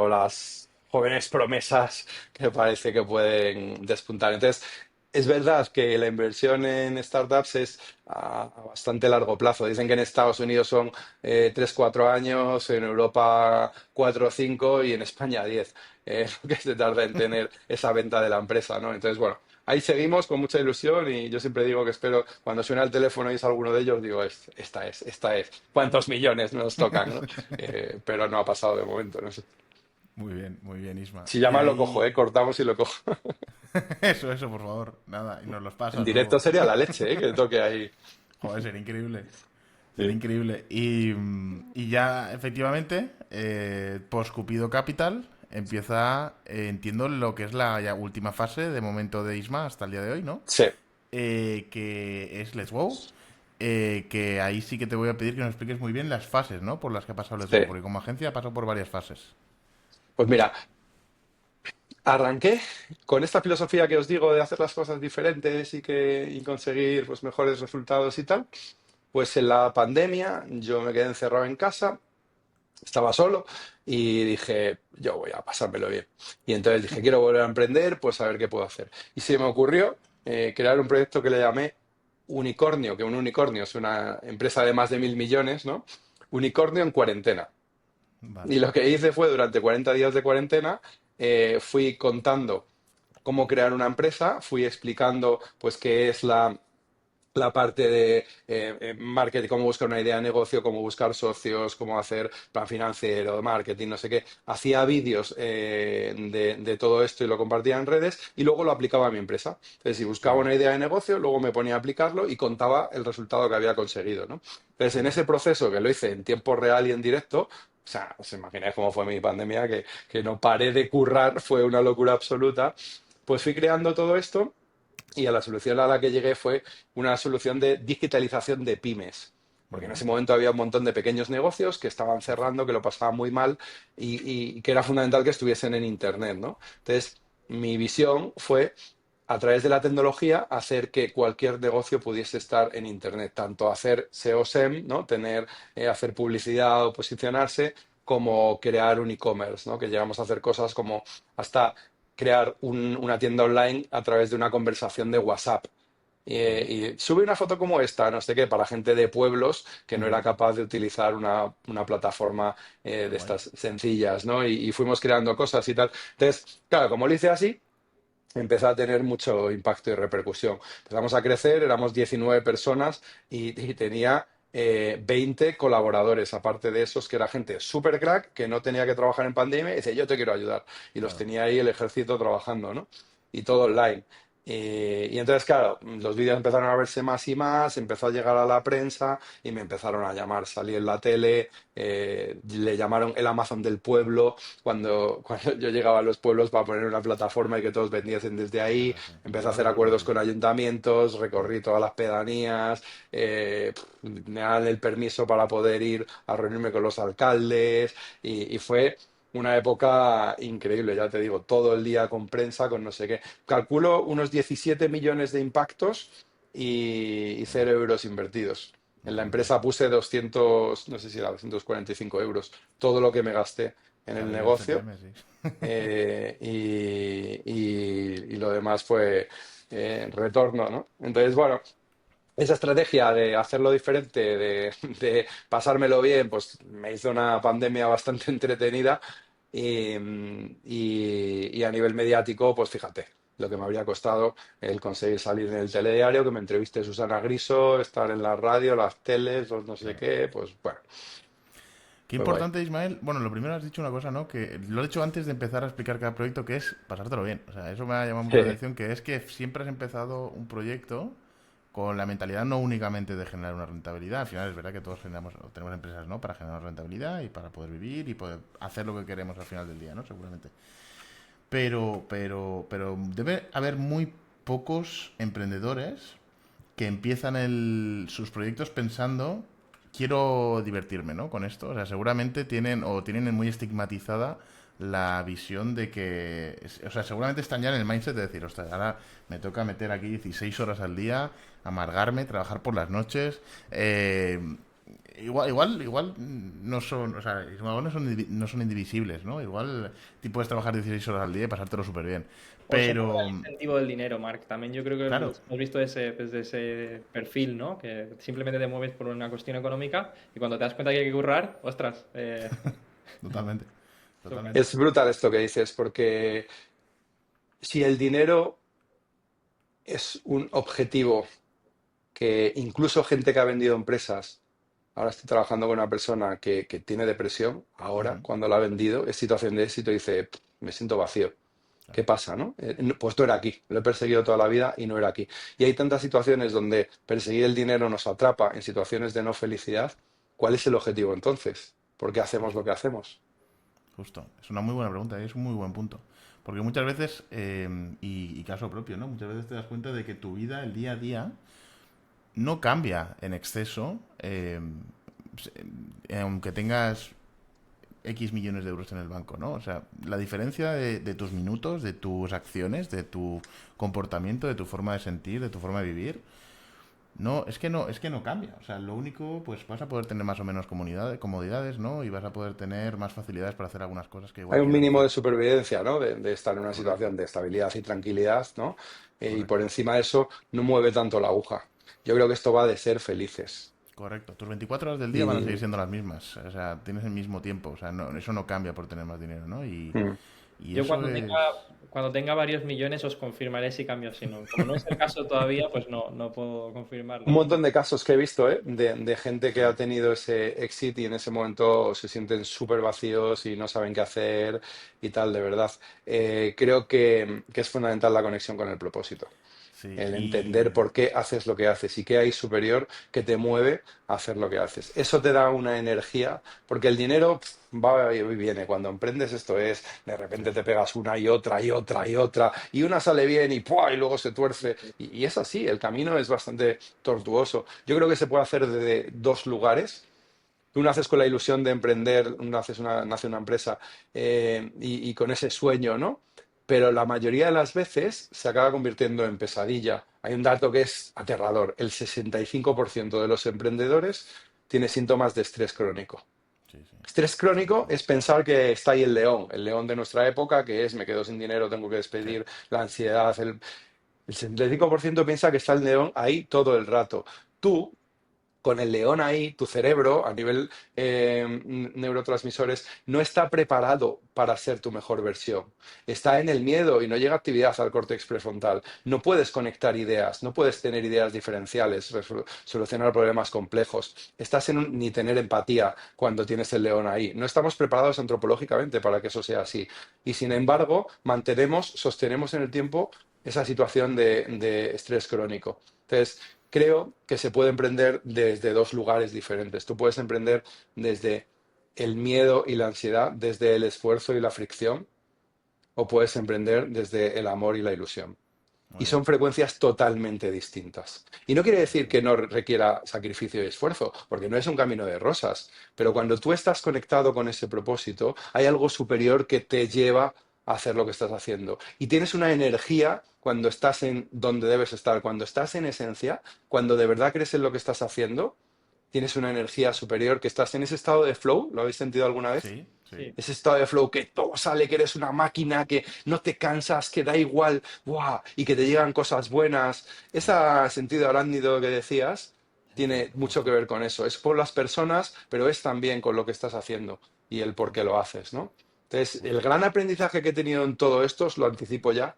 las jóvenes promesas que parece que pueden despuntar. Entonces, es verdad que la inversión en startups es a bastante largo plazo. Dicen que en Estados Unidos son 3, 4 años, en Europa 4 o 5 y en España 10, lo que se tarda en tener esa venta de la empresa, ¿no? Entonces, bueno, ahí seguimos con mucha ilusión y yo siempre digo que espero, cuando suena el teléfono y es alguno de ellos, digo, esta es, esta es. ¿Cuántos millones nos tocan, no? Pero no ha pasado de momento, no sé. Muy bien, Isma. Si Y llama lo cojo, ahí... cortamos y lo cojo. Eso, por favor. Nada, y nos los En pasas directo luego. sería la leche, que toque ahí. Joder, sería increíble. Sería Sí. increíble. Y ya, efectivamente, post Cupido Capital empieza, entiendo, lo que es la ya última fase de momento de Isma hasta el día de hoy, ¿no? Sí. Que es Let's Go. Que ahí sí que te voy a pedir que nos expliques muy bien las fases, ¿no? Por las que ha pasado Let's Sí. Go. Porque como agencia ha pasado por varias fases. Pues mira, arranqué con esta filosofía que os digo de hacer las cosas diferentes y conseguir pues, mejores resultados y tal. Pues en la pandemia yo me quedé encerrado en casa, estaba solo y dije, yo voy a pasármelo bien. Y entonces dije, quiero volver a emprender, pues a ver qué puedo hacer. Y se me ocurrió crear un proyecto que le llamé Unicornio, que un unicornio es una empresa de más de 1.000 millones, ¿no? Unicornio en cuarentena. Vale. Y lo que hice fue, durante 40 días de cuarentena, fui contando cómo crear una empresa, fui explicando pues qué es la parte de marketing, cómo buscar una idea de negocio, cómo buscar socios, cómo hacer plan financiero, marketing, no sé qué. Hacía vídeos de todo esto y lo compartía en redes y luego lo aplicaba a mi empresa. Entonces, si Qué buscaba guay. una idea de negocio, luego me ponía a aplicarlo y contaba el resultado que había conseguido, ¿no? Entonces, en ese proceso que lo hice en tiempo real y en directo, o sea, os imagináis cómo fue mi pandemia, que no paré de currar, fue una locura absoluta. Pues fui creando todo esto y a la solución a la que llegué fue una solución de digitalización de pymes. Porque en Ujú. ese momento había un montón de pequeños negocios que estaban cerrando, que lo pasaban muy mal y que era fundamental que estuviesen en Internet, ¿no? Entonces, mi visión fue, a través de la tecnología, hacer que cualquier negocio pudiese estar en Internet, tanto hacer SEO SEM, ¿no? Hacer publicidad o posicionarse, como crear un e-commerce, ¿no? Que llegamos a hacer cosas como hasta crear una tienda online a través de una conversación de WhatsApp. Joder. Y sube una foto como esta, no sé qué, para gente de pueblos que no era Ujú. capaz de utilizar una plataforma Qué de guay. estas sencillas, ¿no? Y fuimos creando cosas y tal. Entonces, claro, como lo hice así, empezó a tener mucho impacto y repercusión. Empezamos a crecer, éramos 19 personas y tenía 20 colaboradores, aparte de esos, que era gente súper crack, que no tenía que trabajar en pandemia, y dice, yo te quiero ayudar. Y los Claro. tenía ahí el ejército trabajando, ¿no? Y todo online. Y entonces, claro, los vídeos empezaron a verse más y más, empezó a llegar a la prensa y me empezaron a llamar. Salí en la tele, le llamaron el Amazon del pueblo, cuando yo llegaba a los pueblos para poner una plataforma y que todos vendiesen desde ahí. Claro, sí. Empecé a Yo hacer recuerdo acuerdos aquello. con ayuntamientos, Mm. recorrí todas las pedanías, me dan el permiso para poder ir a reunirme con los alcaldes y fue una época increíble, ya te digo, todo el día con prensa, con no sé qué. Calculo unos 17 millones de impactos y Joder. 0 euros invertidos. En la Increíble. empresa puse 200, no sé si era 245 euros, todo lo que me gasté en el Claro, y el negocio, CPM, sí. y lo demás fue retorno, ¿no? Entonces, bueno, esa estrategia de hacerlo diferente, de pasármelo bien, pues me hizo una pandemia bastante entretenida y a nivel mediático, pues fíjate, lo que me habría costado el conseguir salir en el telediario, que me entreviste Susana Griso, estar en la radio, las teles, los no sé Claro. qué, pues bueno, Qué fue guay. importante, Ismael. Bueno, lo primero has dicho una cosa, ¿no? Que lo he hecho antes de empezar a explicar cada proyecto, que es pasártelo bien. O sea, eso me ha llamado mucho la atención, que es que siempre has empezado un proyecto con la mentalidad no únicamente de generar una rentabilidad. Al final es verdad que todos generamos, o tenemos empresas, ¿no? Para generar rentabilidad y para poder vivir y poder hacer lo que queremos al final del día, ¿no? Seguramente. Pero debe haber muy pocos emprendedores que empiezan sus proyectos pensando, quiero divertirme, ¿no? Con esto. O sea, seguramente tienen muy estigmatizada la visión de que, o sea, seguramente están ya en el mindset de decir, ostras, ahora me toca meter aquí 16 horas al día, amargarme, trabajar por las noches. Igual no son, o sea, igual no son indivisibles, ¿no? Igual tú puedes trabajar 16 horas al día y pasártelo súper bien. O se mueve Pero, el incentivo del dinero, Mark. También yo creo que claro, hemos visto desde ese perfil, ¿no? Que simplemente te mueves por una cuestión económica y cuando te das cuenta que hay que currar, ostras, totalmente, choca. totalmente. Es brutal esto que dices, porque si el dinero es un objetivo que incluso gente que ha vendido empresas, ahora estoy trabajando con una persona que tiene depresión, ahora Ujú, cuando la ha vendido, es situación de éxito, dice, Me siento vacío. ¿Qué claro. pasa, no? Pues no era aquí, lo he perseguido toda la vida y no era aquí. Y hay tantas situaciones donde perseguir el dinero nos atrapa en situaciones de no felicidad. ¿Cuál es el objetivo entonces? ¿Por qué hacemos lo Justo. que hacemos? Justo. Es una muy buena pregunta, es un muy buen punto. Porque muchas veces, y caso propio, ¿no? Muchas veces te das cuenta de que tu vida, el día a día, no cambia en exceso, aunque tengas X millones de euros en el banco, ¿no? O sea, la diferencia de tus minutos, de tus acciones, de tu comportamiento, de tu forma de sentir, de tu forma de vivir, es que no cambia. O sea, lo único, pues vas a poder tener más o menos comodidades, ¿no? Y vas a poder tener más facilidades para hacer algunas cosas que Hay igual un quieras mínimo hacer. de supervivencia, ¿no? De estar en una Correcto, situación de estabilidad y tranquilidad, ¿no? Y por correcto, encima de eso no mueve tanto la aguja. Yo creo que esto va de ser felices. correcto. Tus 24 horas del día van a seguir Y, siendo las mismas. O sea, tienes el mismo tiempo. O sea, eso no cambia por tener más dinero, ¿no? mm. Y Yo eso es... cuando tenga varios millones os confirmaré si cambio o si no. Como no es el caso todavía, pues no puedo Un confirmarlo. montón de casos que he visto, ¿eh? De gente que Sí, ha tenido ese exit y en ese momento se sienten súper vacíos y no saben qué hacer y tal, de verdad. Creo que es fundamental la conexión con el propósito, sí. el entender Y por qué haces lo que haces y qué hay superior que te mueve a hacer lo que haces. Eso te da una energía, porque el dinero, va y viene. Cuando emprendes esto es, de repente te pegas una y otra y otra y otra, y una sale bien y ¡pua! Y luego se tuerce. Y es así, el camino es bastante tortuoso. Yo creo que se puede hacer desde dos lugares. Tú naces con la ilusión de emprender, nace una empresa y con ese sueño, ¿no? Pero la mayoría de las veces se acaba convirtiendo en pesadilla. Hay un dato que es aterrador. El 65% de los emprendedores tiene síntomas de estrés crónico. Sí, sí. Estrés crónico es pensar que está ahí el león de nuestra época, que es me quedo sin dinero, tengo que Sí. despedir, la ansiedad. El 65% piensa que está el león ahí todo el rato. Tú, con el león ahí, tu cerebro, a nivel neurotransmisores, no está preparado para ser tu mejor versión. Está en el miedo y no llega actividad al córtex prefrontal. No puedes conectar ideas, no puedes tener ideas diferenciales, solucionar problemas complejos. Ni tener empatía cuando tienes el león ahí. No estamos preparados antropológicamente para que eso sea así. Y sin embargo, sostenemos en el tiempo esa situación de estrés crónico. Entonces, creo que se puede emprender desde dos lugares diferentes. Tú puedes emprender desde el miedo y la ansiedad, desde el esfuerzo y la fricción, o puedes emprender desde el amor y la ilusión. Muy Y bien. son frecuencias totalmente distintas. Y no quiere decir que no requiera sacrificio y esfuerzo, porque no es un camino de rosas. Pero cuando tú estás conectado con ese propósito, hay algo superior que te lleva a hacer lo que estás haciendo. Y tienes una energía cuando estás en donde debes estar, cuando estás en esencia, cuando de verdad crees en lo que estás haciendo, tienes una energía superior que estás en ese estado de flow. ¿Lo habéis sentido alguna vez? Sí, sí. Sí. Ese estado de flow que todo sale, que eres una máquina, que no te cansas, que da igual, ¡buah! Y que te llegan cosas buenas. Ese sentido arácnido que decías tiene mucho que Justo. ver con eso. Es por las personas, pero es también con lo que estás haciendo y el por qué lo haces, ¿no? Entonces, el Justo. gran aprendizaje que he tenido en todo esto, os lo anticipo ya,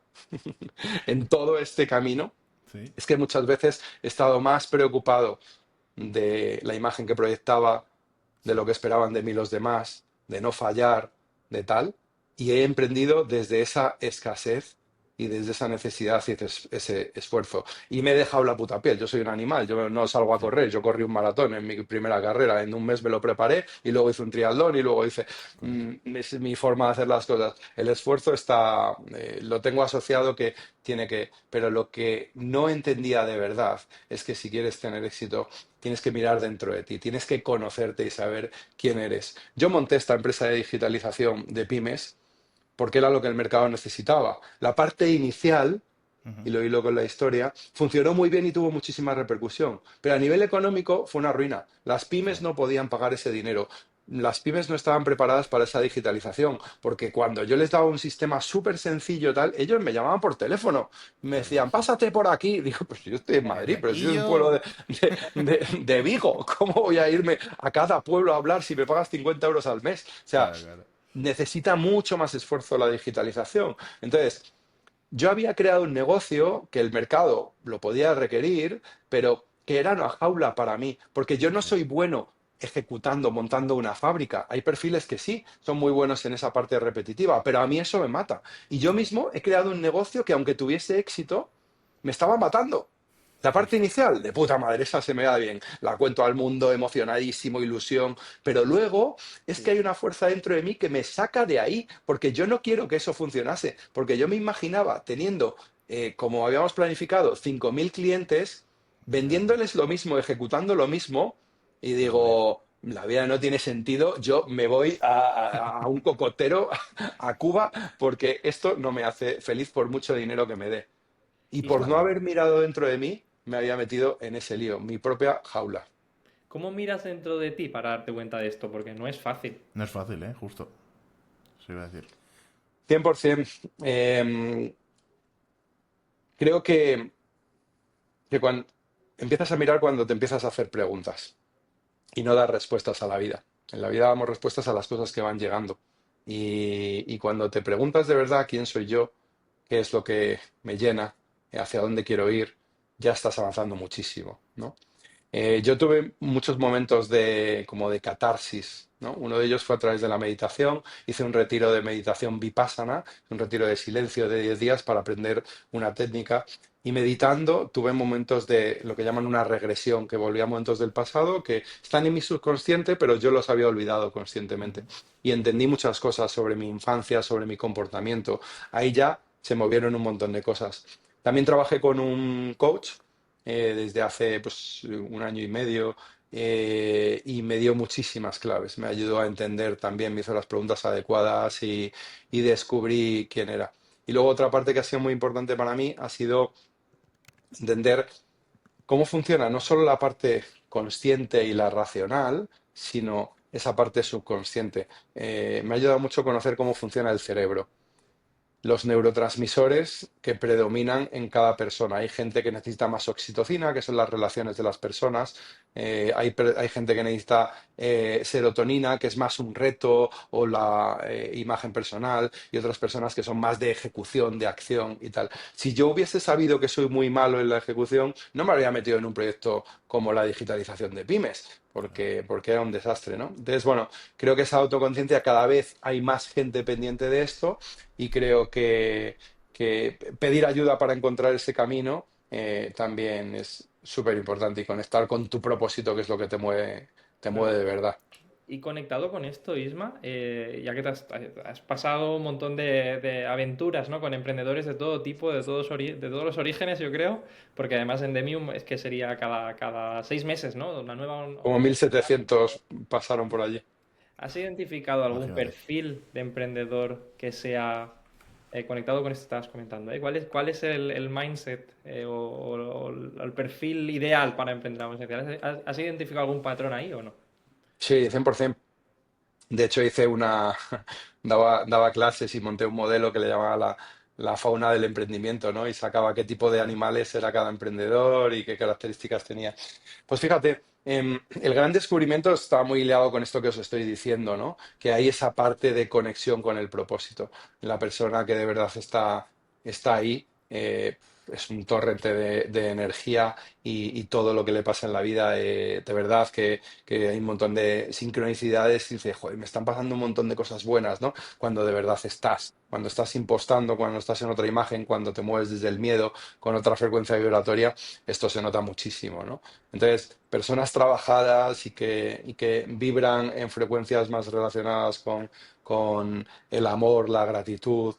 en todo este camino, Sí. es que muchas veces he estado más preocupado de la imagen que proyectaba, de lo que esperaban de mí los demás, de no fallar, de tal, y he emprendido desde esa escasez y desde esa necesidad y ese esfuerzo. Y me he dejado la puta piel, yo soy un animal, yo no salgo a Sí. correr, yo corrí un maratón en mi primera carrera, en un mes me lo preparé y luego hice un triatlón y luego hice Joder. es mi forma de hacer las cosas. El esfuerzo está, lo tengo asociado que tiene que, pero lo que no entendía de verdad es que si quieres tener éxito tienes que mirar dentro de ti, tienes que conocerte y saber quién eres. Yo monté esta empresa de digitalización de pymes porque era lo que el mercado necesitaba. La parte inicial, Ujú. y lo hilo con la historia, funcionó muy bien y tuvo muchísima repercusión, pero a nivel económico fue una ruina. Las Sí. pymes no podían pagar ese dinero. Las pymes no estaban preparadas para esa digitalización, porque cuando yo les daba un sistema súper sencillo tal, ellos me llamaban por teléfono, me Claro, decían, sí. pásate por aquí. Digo, pues yo estoy en Y Madrid, decía, pero si ¿y es un pueblo yo? de Vigo, ¿cómo voy a irme a cada pueblo a hablar si me pagas 50 euros al mes? O sea, Claro, claro. necesita mucho más esfuerzo la digitalización. Entonces, yo había creado un negocio que el mercado lo podía requerir, pero que era una jaula para mí, porque yo Sí, no sí. soy bueno ejecutando, montando una fábrica. Hay perfiles que sí, son muy buenos en esa parte repetitiva, pero a mí eso me mata. Y yo Claro. mismo he creado un negocio que aunque tuviese éxito, me estaba matando. La parte Justo. inicial, de puta madre, esa se me da bien. La cuento al mundo, emocionadísimo, ilusión. Pero luego es que Sí. hay una fuerza dentro de mí que me saca de ahí, porque yo no quiero que eso funcionase. Porque yo me imaginaba teniendo, como habíamos planificado, 5.000 clientes, Ya, ya. vendiéndoles lo mismo, ejecutando lo mismo, y Y morir. digo, la vida no tiene sentido, yo me voy a un cocotero a Cuba porque esto no me hace feliz por mucho dinero que me dé. Y ¿Y por no cómo, haber mirado dentro de mí, me había metido en ese lío, mi propia jaula. cómo miras dentro de ti para darte cuenta de esto? Porque no es fácil. No es fácil, ¿eh? Justo. Se iba a decir. 100%. Creo que cuando empiezas a mirar cuando te empiezas a hacer preguntas y no dar respuestas a la vida. En la vida damos respuestas a las cosas que van llegando. Y cuando te preguntas de verdad quién soy yo, qué es lo que me llena, hacia dónde quiero ir, ya estás avanzando muchísimo, ¿no? Yo tuve muchos momentos como de catarsis, ¿no? Uno de ellos fue a través de la meditación. Hice un retiro de meditación vipassana, un retiro de silencio de 10 días para aprender una técnica. Y meditando tuve momentos de lo que llaman una regresión, que volví a momentos del pasado que están en mi subconsciente, pero yo los había olvidado conscientemente. Y entendí muchas cosas sobre mi infancia, sobre mi comportamiento. Ahí ya se movieron un montón de cosas. También trabajé con un coach desde hace pues, un año y medio y me dio muchísimas claves. Me ayudó a entender también, me hizo las preguntas adecuadas y descubrí quién era. Y luego otra parte que ha sido muy importante para mí ha sido entender cómo funciona no solo la parte consciente y la racional, sino esa parte subconsciente. Me ha ayudado mucho a conocer cómo funciona el cerebro, los neurotransmisores que predominan en cada persona. Hay gente que necesita más oxitocina, que son las relaciones de las personas. Hay gente que necesita serotonina, que es más un reto o la imagen personal, y otras personas que son más de ejecución, de acción y tal. Si yo hubiese sabido que soy muy malo en la ejecución, no me habría metido en un proyecto como la digitalización de pymes. Porque era un desastre, ¿no? Entonces, bueno, creo que esa autoconciencia cada vez hay más gente pendiente de esto y creo que pedir ayuda para encontrar ese camino también es súper importante y conectar con tu propósito, que es lo que te Claro. de verdad. Y conectado con esto, Isma, ya que has pasado un montón de aventuras, ¿no? Con emprendedores de todo tipo, de todos los orígenes, yo creo, porque además en Demium es que sería cada 6 meses, ¿no? Una nueva. Como 1.700 pasaron por allí. ¿Has identificado algún Imagínate. perfil de emprendedor que sea conectado con esto que estabas comentando? ¿Cuál es el mindset o el perfil ideal para emprender? Vamos a decir? ¿Has identificado algún patrón ahí o no? Sí, 100%. De hecho, daba clases y monté un modelo que le llamaba la fauna del emprendimiento, ¿no? Y sacaba qué tipo de animales era cada emprendedor y qué características tenía. Pues fíjate, el gran descubrimiento está muy ligado con esto que os estoy diciendo, ¿no? Que hay esa parte de conexión con el propósito. La persona que de verdad está ahí. Es un torrente de energía y todo lo que le pasa en la vida, de verdad que hay un montón de sincronicidades y dices, joder, me están pasando un montón de cosas buenas, ¿no? Cuando de verdad cuando estás impostando, cuando estás en otra imagen, cuando te mueves desde el miedo con otra frecuencia vibratoria, esto se nota muchísimo, ¿no? Entonces, personas trabajadas y que vibran en frecuencias más relacionadas con el amor, la gratitud,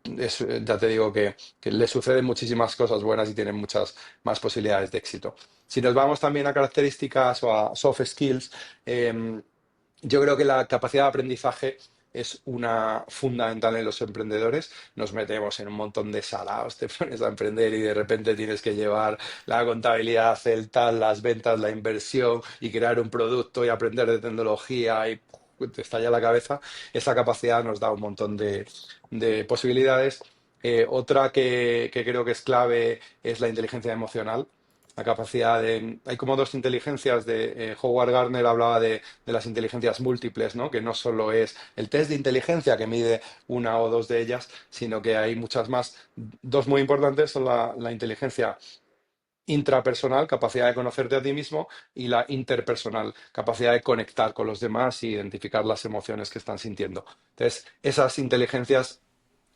ya te digo que le suceden muchísimas cosas buenas y tienen muchas más posibilidades de éxito. Si nos vamos también a características o a soft skills, yo creo que la capacidad de aprendizaje es una fundamental en los emprendedores. Nos metemos en un montón de saraos, te pones a emprender y de repente tienes que llevar la contabilidad, el tal, las ventas, la inversión y crear un producto y aprender de tecnología y te estalla la cabeza. Esa capacidad nos da un montón de posibilidades. Otra que creo que es clave es la inteligencia emocional. La capacidad de... Hay como dos inteligencias Howard Gardner hablaba de las inteligencias múltiples, ¿no? Que no solo es el test de inteligencia que mide una o dos de ellas, sino que hay muchas más. Dos muy importantes son la inteligencia intrapersonal, capacidad de conocerte a ti mismo, y la interpersonal, capacidad de conectar con los demás e identificar las emociones que están sintiendo. Entonces, esas inteligencias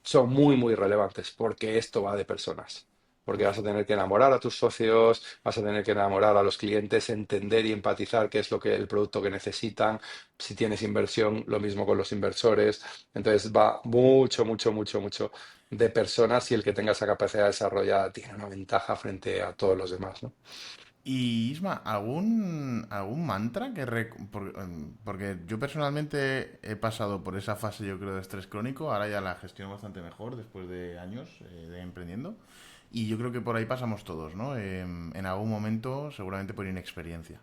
son muy, muy relevantes porque esto va de personas. Porque vas a tener que enamorar a tus socios, vas a tener que enamorar a los clientes, entender y empatizar qué es el producto que necesitan. Si tienes inversión, lo mismo con los inversores. Entonces va mucho, mucho, mucho, mucho de personas y el que tenga esa capacidad desarrollada tiene una ventaja frente a todos los demás, ¿no? Y Isma, ¿algún mantra porque yo personalmente he pasado por esa fase, yo creo, de estrés crónico, ahora ya la gestiono bastante mejor después de años de emprendiendo, y yo creo que por ahí pasamos todos, ¿no? En algún momento, seguramente por inexperiencia.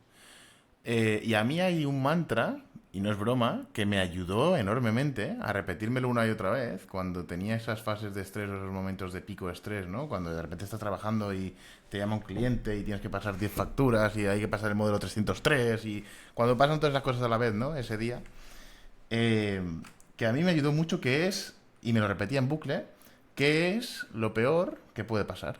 Y a mí hay un mantra, y no es broma, que me ayudó enormemente a repetírmelo una y otra vez cuando tenía esas fases de estrés o esos momentos de pico de estrés, ¿no? Cuando de repente estás trabajando y te llama un cliente y tienes que pasar 10 facturas y hay que pasar el modelo 303 y cuando pasan todas esas cosas a la vez, ¿no? Ese día, eh, que a mí me ayudó mucho, que es, y me lo repetía en bucle, que es lo peor que puede pasar.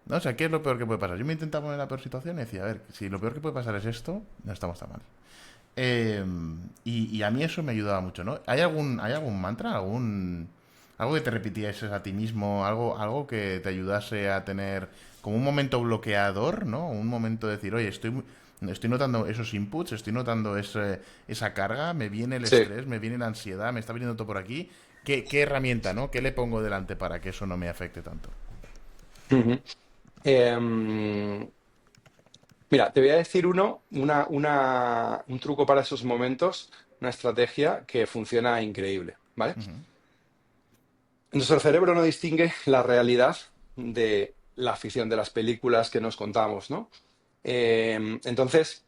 No, o sea, ¿qué es lo peor que puede pasar? Yo me intentaba poner en la peor situación y decía, a ver, si lo peor que puede pasar es esto, no estamos tan mal. Eh, y a mí eso me ayudaba mucho, ¿no? Hay algún mantra, algo que te repitías a ti mismo, algo que te ayudase a tener como un momento bloqueador, ¿no? Un momento de decir, oye, estoy notando esos inputs, estoy notando esa carga, me viene el Sí. estrés, me viene la ansiedad, me está viniendo todo por aquí. ¿Qué herramienta, ¿no? ¿Qué le pongo delante para que eso no me afecte tanto? Ujú. Em, Mira, te voy a decir un truco para esos momentos, una estrategia que funciona increíble, ¿vale? Ujú. Nuestro cerebro no distingue la realidad de la ficción de las películas que nos contamos, ¿no? Entonces,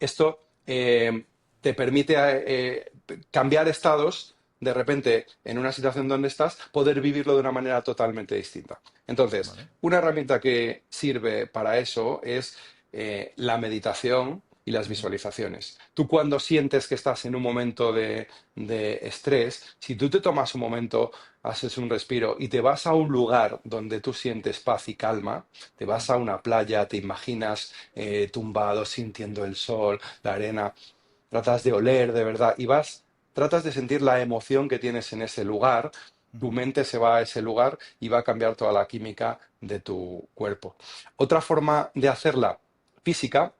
esto te permite cambiar estados de repente en una situación donde estás, poder vivirlo de una manera totalmente distinta. Entonces, Vale. una herramienta que sirve para eso es la meditación y las Ujú. visualizaciones. Tú cuando sientes que estás en un momento de estrés, si tú te tomas un momento, haces un respiro y te vas a un lugar donde tú sientes paz y calma, te vas a una playa, te imaginas tumbado, sintiendo el sol, la arena, tratas de oler de verdad y tratas de sentir la emoción que tienes en ese lugar, tu Ujú. mente se va a ese lugar y va a cambiar toda la química de tu cuerpo. Otra forma de hacerla física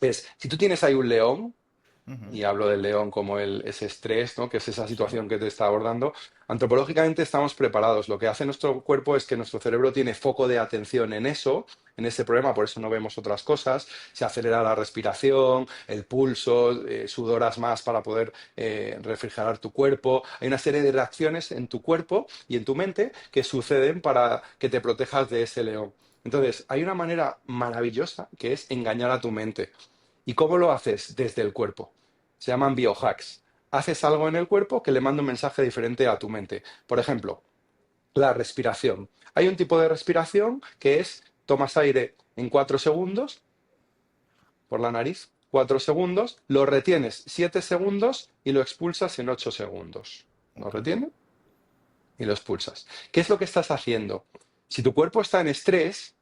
es, si tú tienes ahí un león, Ujú. y hablo del león como ese estrés, ¿no? Que es esa Sí. situación que te está abordando, antropológicamente estamos preparados. Lo que hace nuestro cuerpo es que nuestro cerebro tiene foco de atención en eso, en ese problema, por eso no vemos otras cosas. Se acelera la respiración, el pulso, sudoras más para poder refrigerar tu cuerpo. Hay una serie de reacciones en tu cuerpo y en tu mente que suceden para que te protejas de ese león. Entonces, hay una manera maravillosa que es engañar a tu mente. ¿Y cómo lo haces? Desde el cuerpo. Se llaman biohacks. Haces algo en el cuerpo que le manda un mensaje diferente a tu mente. Por ejemplo, la respiración. Hay un tipo de respiración que es, tomas aire en 4 segundos por la nariz, 4 segundos, lo retienes 7 segundos y lo expulsas en 8 segundos. Lo Ok. retienes y lo expulsas. ¿Qué es lo que estás haciendo? Si tu cuerpo está en estrés,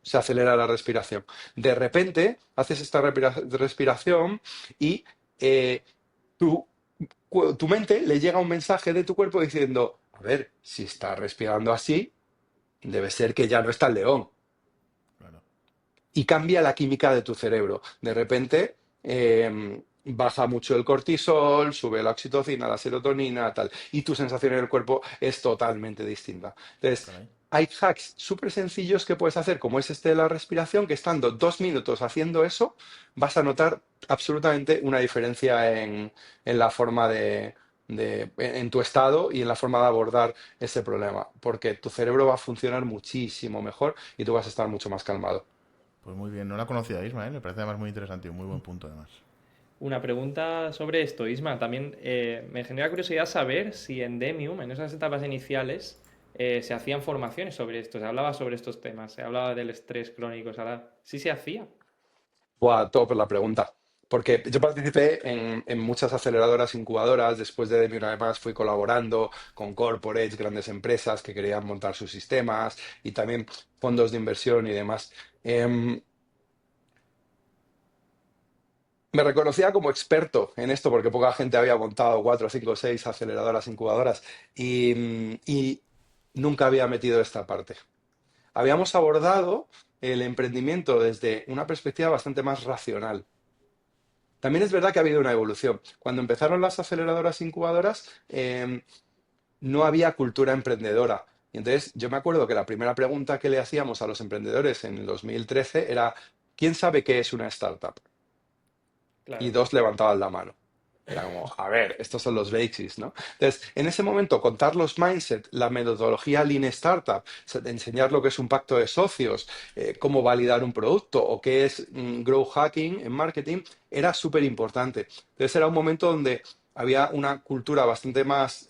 se acelera la respiración. De repente, haces esta respiración y eh, tu, tu mente le llega un mensaje de tu cuerpo diciendo, a ver, si está respirando así, debe ser que ya no está el león. Claro. Y cambia la química de tu cerebro. De repente baja mucho el cortisol, sube la oxitocina, la serotonina, tal, y tu sensación en el cuerpo es totalmente distinta. Entonces, Caray. hay hacks súper sencillos que puedes hacer, como es este de la respiración, que estando 2 minutos haciendo eso, vas a notar absolutamente una diferencia en la forma en tu estado y en la forma de abordar ese problema, porque tu cerebro va a funcionar muchísimo mejor y tú vas a estar mucho más calmado. Pues muy bien, no la conocía Isma, ¿eh? Me parece además muy interesante y un muy buen punto además. Una pregunta sobre esto, Isma. También me genera curiosidad saber si en Demium, en esas etapas iniciales, se hacían formaciones sobre esto, se hablaba sobre estos temas, se hablaba del estrés crónico, ¿sí se hacía? Buah, todo por la pregunta. Porque yo participé en muchas aceleradoras incubadoras, después de Demi además fui colaborando con corporates, grandes empresas que querían montar sus sistemas y también fondos de inversión y demás. Em, Me reconocía como experto en esto porque poca gente había montado 4, 5, 6 aceleradoras incubadoras y nunca había metido esta parte. Habíamos abordado el emprendimiento desde una perspectiva bastante más racional. También es verdad que ha habido una evolución. Cuando empezaron las aceleradoras incubadoras, no había cultura emprendedora. Y entonces yo me acuerdo que la primera pregunta que le hacíamos a los emprendedores en el 2013 era, ¿quién sabe qué es una startup? Y Claro. dos levantaban la mano. Era como, a ver, estos son los basics, ¿no? Entonces, en ese momento, contar los mindset, la metodología Lean Startup, enseñar lo que es un pacto de socios, cómo validar un producto o qué es growth hacking en marketing, era súper importante. Entonces, era un momento donde había una cultura bastante más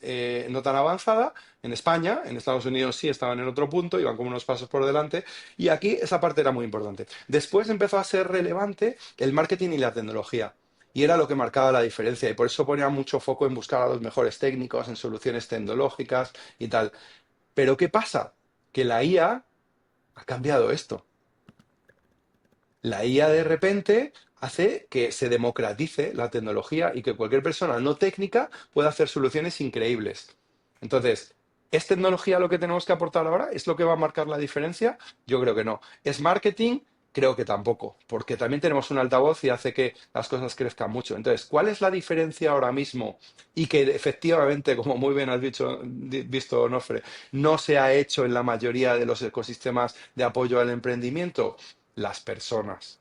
no tan avanzada en España, en Estados Unidos sí estaban en otro punto, iban como unos pasos por delante, y aquí esa parte era muy importante. Después empezó a ser relevante el marketing y la tecnología. Y era lo que marcaba la diferencia. Y por eso ponía mucho foco en buscar a los mejores técnicos, en soluciones tecnológicas y tal. Pero ¿qué pasa? que la IA ha cambiado esto. La IA de repente hace que se democratice la tecnología y que cualquier persona no técnica pueda hacer soluciones increíbles. Entonces, ¿es tecnología lo que tenemos que aportar ahora? ¿Es lo que va a marcar la diferencia? Yo creo que no. ¿Es marketing? Creo que tampoco, porque también tenemos un altavoz y hace que las cosas crezcan mucho. Entonces, ¿cuál es la diferencia ahora mismo? Y que efectivamente, como muy bien has visto, Onofre, no se ha hecho en la mayoría de los ecosistemas de apoyo al emprendimiento. Las personas,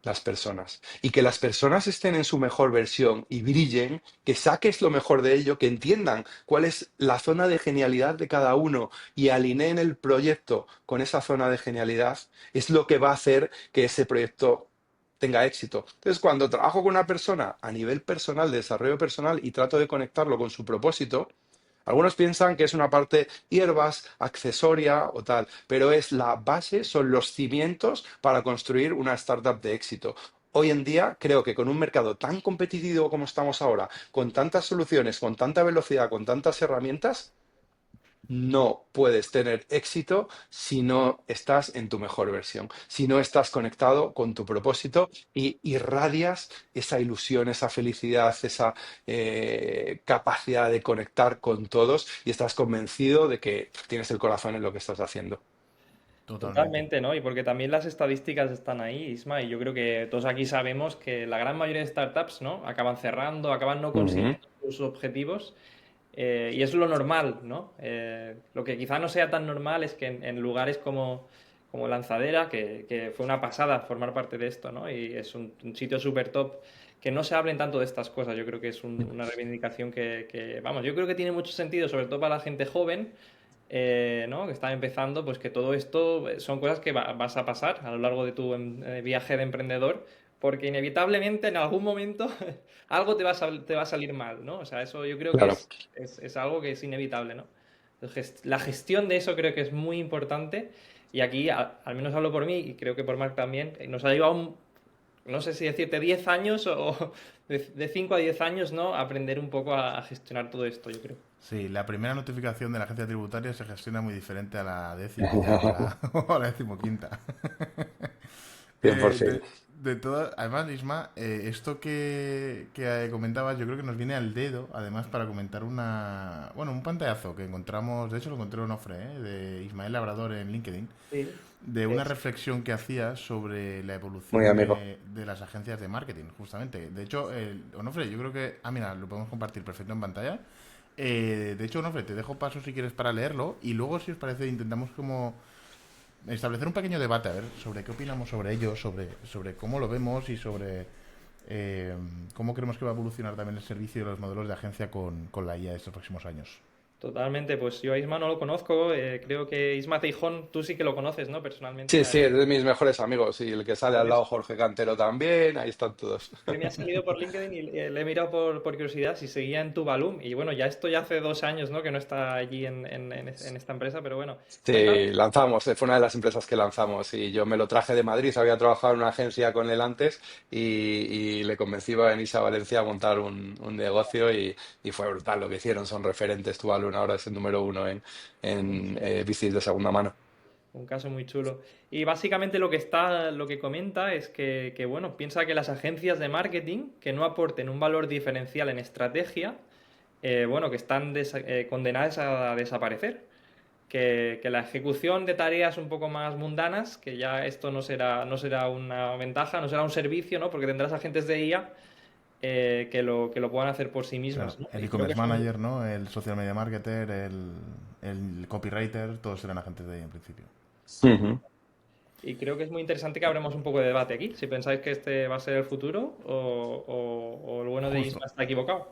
las personas. Y que las personas estén en su mejor versión y brillen, que saques lo mejor de ello, que entiendan cuál es la zona de genialidad de cada uno y alineen el proyecto con esa zona de genialidad, es lo que va a hacer que ese proyecto tenga éxito. Entonces, cuando trabajo con una persona a nivel personal, de desarrollo personal, y trato de conectarlo con su propósito, algunos piensan que es una parte hierbas, accesoria o tal, pero es la base, son los cimientos para construir una startup de éxito. Hoy en día creo que con un mercado tan competitivo como estamos ahora, con tantas soluciones, con tanta velocidad, con tantas herramientas, no puedes tener éxito si no estás en tu mejor versión, si no estás conectado con tu propósito y irradias esa ilusión, esa felicidad, esa capacidad de conectar con todos y estás convencido de que tienes el corazón en lo que estás haciendo. Totalmente. Totalmente, ¿no? Y porque también las estadísticas están ahí, Isma, y yo creo que todos aquí sabemos que la gran mayoría de startups, ¿no? Acaban cerrando, acaban no Ujú. consiguiendo sus objetivos, y es lo normal, ¿no? Lo que quizá no sea tan normal es que en lugares como Lanzadera, que fue una pasada formar parte de esto, ¿no? Y es un sitio súper top, que no se hablen tanto de estas cosas. Yo creo que es una reivindicación vamos, yo creo que tiene mucho sentido, sobre todo para la gente joven, ¿no? Que está empezando, pues que todo esto son cosas que vas a pasar a lo largo de tu viaje de emprendedor, porque inevitablemente en algún momento algo te va a salir mal, ¿no? O sea, eso yo creo que Claro. es algo que es inevitable, ¿no? Entonces, la gestión de eso creo que es muy importante y aquí, al menos hablo por mí y creo que por Marc también, nos ha llevado, no sé si decirte 10 años o de 5 a 10 años, ¿no? Aprender un poco a gestionar todo esto, yo creo. Sí, la primera notificación de la agencia tributaria se gestiona muy diferente a la décima ya o o la decimoquinta. 100%. Además, Isma, esto que comentabas, yo creo que nos viene al dedo, además, para comentar un pantallazo que encontramos, de hecho lo encontré en Ofre, de Ismael Labrador en LinkedIn, Sí. de una Es reflexión que hacía sobre la Muy evolución amigo. de las agencias de marketing, justamente. De hecho, Onofre, yo creo que... Ah, mira, lo podemos compartir perfecto en pantalla. De hecho, Onofre, te dejo paso si quieres para leerlo y luego, si os parece, intentamos como establecer un pequeño debate, a ver, sobre qué opinamos sobre ello, sobre cómo lo vemos y sobre eh, cómo creemos que va a evolucionar también el servicio y los modelos de agencia con la IA de estos próximos años. Totalmente, pues yo a Isma no lo conozco, creo que Isma Teijón, tú sí que lo conoces, ¿no? Sí, Personalmente, sí, es de mis mejores amigos. Y el que sale por al lado, eso. Jorge Cantero también, ahí están todos. Que me ha salido por LinkedIn y le he mirado por curiosidad si seguía en Tuvalu. Y bueno, ya esto ya hace 2 años, ¿no? Que no está allí en esta empresa, pero bueno, cuéntame. Sí, lanzamos, fue una de las empresas que lanzamos y yo me lo traje de Madrid, había trabajado en una agencia con él antes y le convencí a venirse a Valencia a montar un negocio y fue brutal lo que hicieron, son referentes, Tuvalu ahora es el número uno en bicis de segunda mano. Un caso muy chulo. Y básicamente lo que comenta es bueno, piensa que las agencias de marketing que no aporten un valor diferencial en estrategia, bueno, que están condenadas a desaparecer. Que la ejecución de tareas un poco más mundanas, que ya esto no será una ventaja, no será un servicio, ¿no? Porque tendrás agentes de IA que lo puedan hacer por sí Claro, mismas, ¿no? el Y creo que e-commerce son, manager, ¿no? El social media marketer, el copywriter, todos eran agentes de ahí en principio. Ujú. y creo que es muy interesante que abramos un poco de debate aquí. Si pensáis que este va a ser el futuro o el bueno de Justo. Isma está equivocado.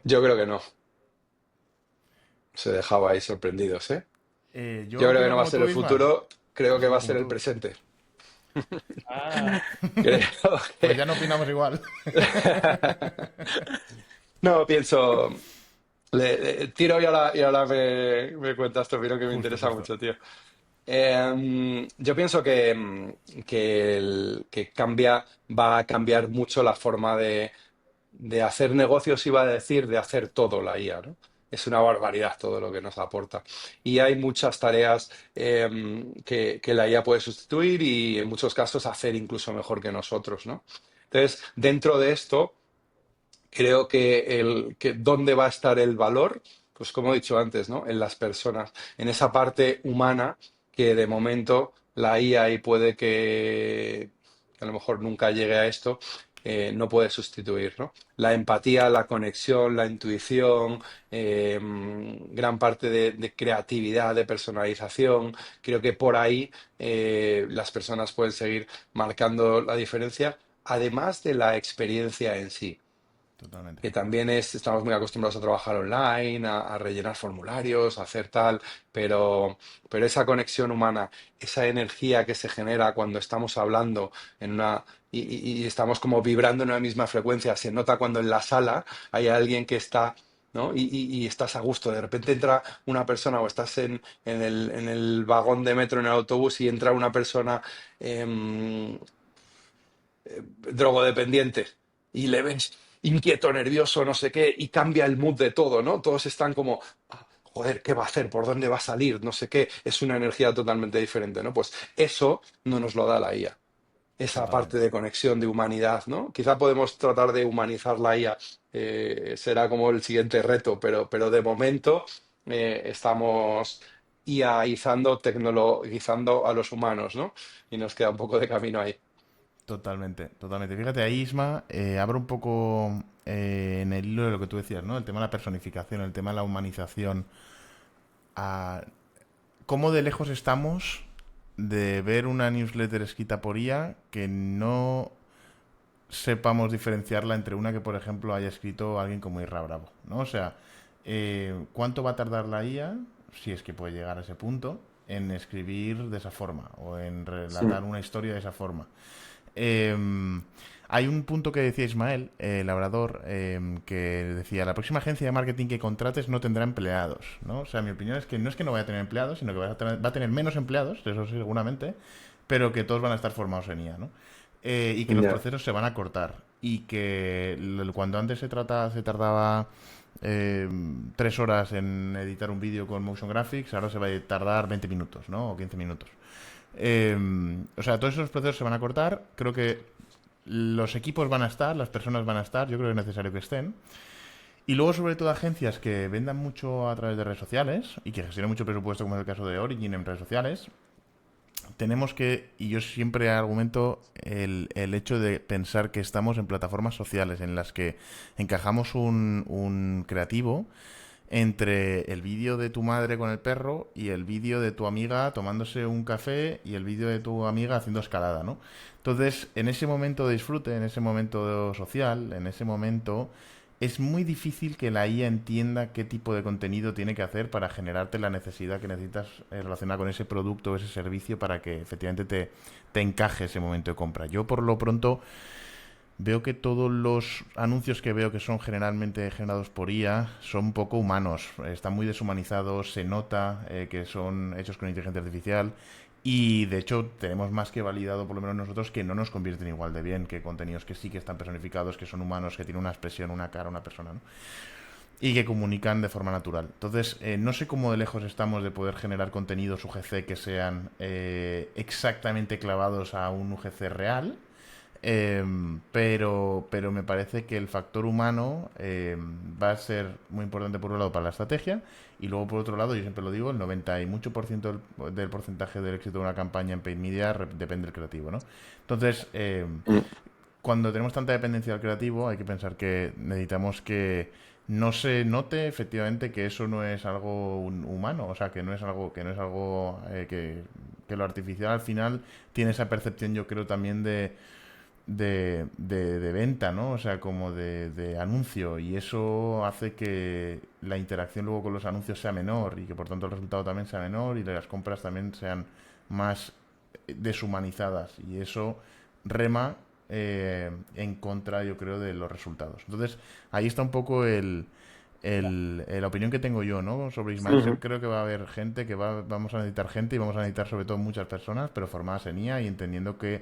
Yo creo que no, se dejaba ahí sorprendidos, ¿eh? Yo Yo creo que opino no va a como ser tú, el Isma. futuro, creo que va Justo a ser como el tú. presente. Ah, Creo Pues que... ya no opinamos igual. No, pienso, tiro y ahora me cuentas tu opinión que me Justo, interesa justo. mucho, tío. Yo pienso que va a cambiar mucho la forma de hacer negocios, iba a decir, de hacer todo la IA, ¿no? es una barbaridad todo lo que nos aporta. Y hay muchas tareas que la IA puede sustituir y en muchos casos hacer incluso mejor que nosotros, ¿no? Entonces, dentro de esto, creo que dónde va a estar el valor, pues como he dicho antes, ¿no? En las personas, en esa parte humana que de momento la IA y puede que a lo mejor nunca llegue a esto, no puede sustituir, ¿no? La empatía, la conexión, la intuición, gran parte de creatividad, de personalización, creo que por ahí las personas pueden seguir marcando la diferencia, además de la experiencia en sí Totalmente. que también estamos muy acostumbrados a trabajar online, a rellenar formularios, a hacer tal, pero esa conexión humana, esa energía que se genera cuando estamos hablando en una, y estamos como vibrando en una misma frecuencia, se nota cuando en la sala hay alguien que está, ¿no? Y estás a gusto. De repente entra una persona o estás en el vagón de metro, en el autobús, y entra una persona em, drogodependiente y le ves inquieto, nervioso, no sé qué, y cambia el mood de todo, ¿no? Todos están como, "Ah, joder, ¿qué va a hacer? ¿Por dónde va a salir? No sé qué". Es una energía totalmente diferente, ¿no? Pues eso no nos lo da la IA. Esa parte Totalmente. de conexión, de humanidad, ¿no? Quizá podemos tratar de humanizar la IA, será como el siguiente reto, pero de momento estamos IAizando, tecnologizando a los humanos, ¿no? Y nos queda un poco de camino ahí. Totalmente, totalmente. Fíjate, ahí Isma, abro un poco en el hilo de lo que tú decías, ¿no? El tema de la personificación, el tema de la humanización. A ¿Cómo de lejos estamos de ver una newsletter escrita por IA que no sepamos diferenciarla entre una que, por ejemplo, haya escrito alguien como Irra Bravo, ¿no? O sea, ¿cuánto va a tardar la IA, si es que puede llegar a ese punto, en escribir de esa forma o en relatar una historia de esa forma? Eh, Hay un punto que decía Ismael, Labrador, que decía, la próxima agencia de marketing que contrates no tendrá empleados, ¿no? O sea, mi opinión es que no es que no vaya a tener empleados, sino que va a tener menos empleados, eso sí, seguramente, pero que todos van a estar formados en IA, ¿no? Y que los Ya. procesos se van a cortar. Y que cuando antes se tardaba 3 horas en editar un vídeo con Motion Graphics, ahora se va a tardar 20 minutos, ¿no? O 15 minutos. O sea, todos esos procesos se van a cortar. Creo que los equipos van a estar, las personas van a estar, yo creo que es necesario que estén. Y luego, sobre todo, agencias que vendan mucho a través de redes sociales y que gestionen mucho presupuesto, como es el caso de Origin en redes sociales, tenemos que, y yo siempre argumento el hecho de pensar que estamos en plataformas sociales en las que encajamos un creativo entre el vídeo de tu madre con el perro y el vídeo de tu amiga tomándose un café y el vídeo de tu amiga haciendo escalada, ¿no? Entonces, en ese momento de disfrute, en ese momento social, en ese momento, es muy difícil que la IA entienda qué tipo de contenido tiene que hacer para generarte la necesidad que necesitas relacionada con ese producto o ese servicio para que efectivamente te encaje ese momento de compra. Yo, por lo pronto, veo que todos los anuncios que veo que son generalmente generados por IA son poco humanos, están muy deshumanizados, se nota que son hechos con inteligencia artificial y de hecho tenemos más que validado, por lo menos nosotros, que no nos convierten igual de bien que contenidos que sí que están personificados, que son humanos, que tienen una expresión, una cara, una persona, ¿no? Y que comunican de forma natural. Entonces, no sé cómo de lejos estamos de poder generar contenidos UGC que sean exactamente clavados a un UGC real, pero me parece que el factor humano va a ser muy importante por un lado para la estrategia y luego por otro lado, yo siempre lo digo, el 90 y mucho por ciento del porcentaje del éxito de una campaña en paid media depende del creativo, ¿no? Entonces, Mm. cuando tenemos tanta dependencia del creativo, hay que pensar que necesitamos que no se note efectivamente que eso no es algo humano, o sea, que lo artificial al final tiene esa percepción, yo creo, también de venta, ¿no? O sea, como de anuncio. Y eso hace que la interacción luego con los anuncios sea menor y que por tanto el resultado también sea menor y las compras también sean más deshumanizadas. Y eso rema en contra, yo creo, de los resultados. Entonces, ahí está un poco la opinión que tengo yo, ¿no? Sobre Ismael. Ujú. Creo que va a haber gente, vamos a necesitar gente y vamos a necesitar sobre todo muchas personas, pero formadas en IA y entendiendo que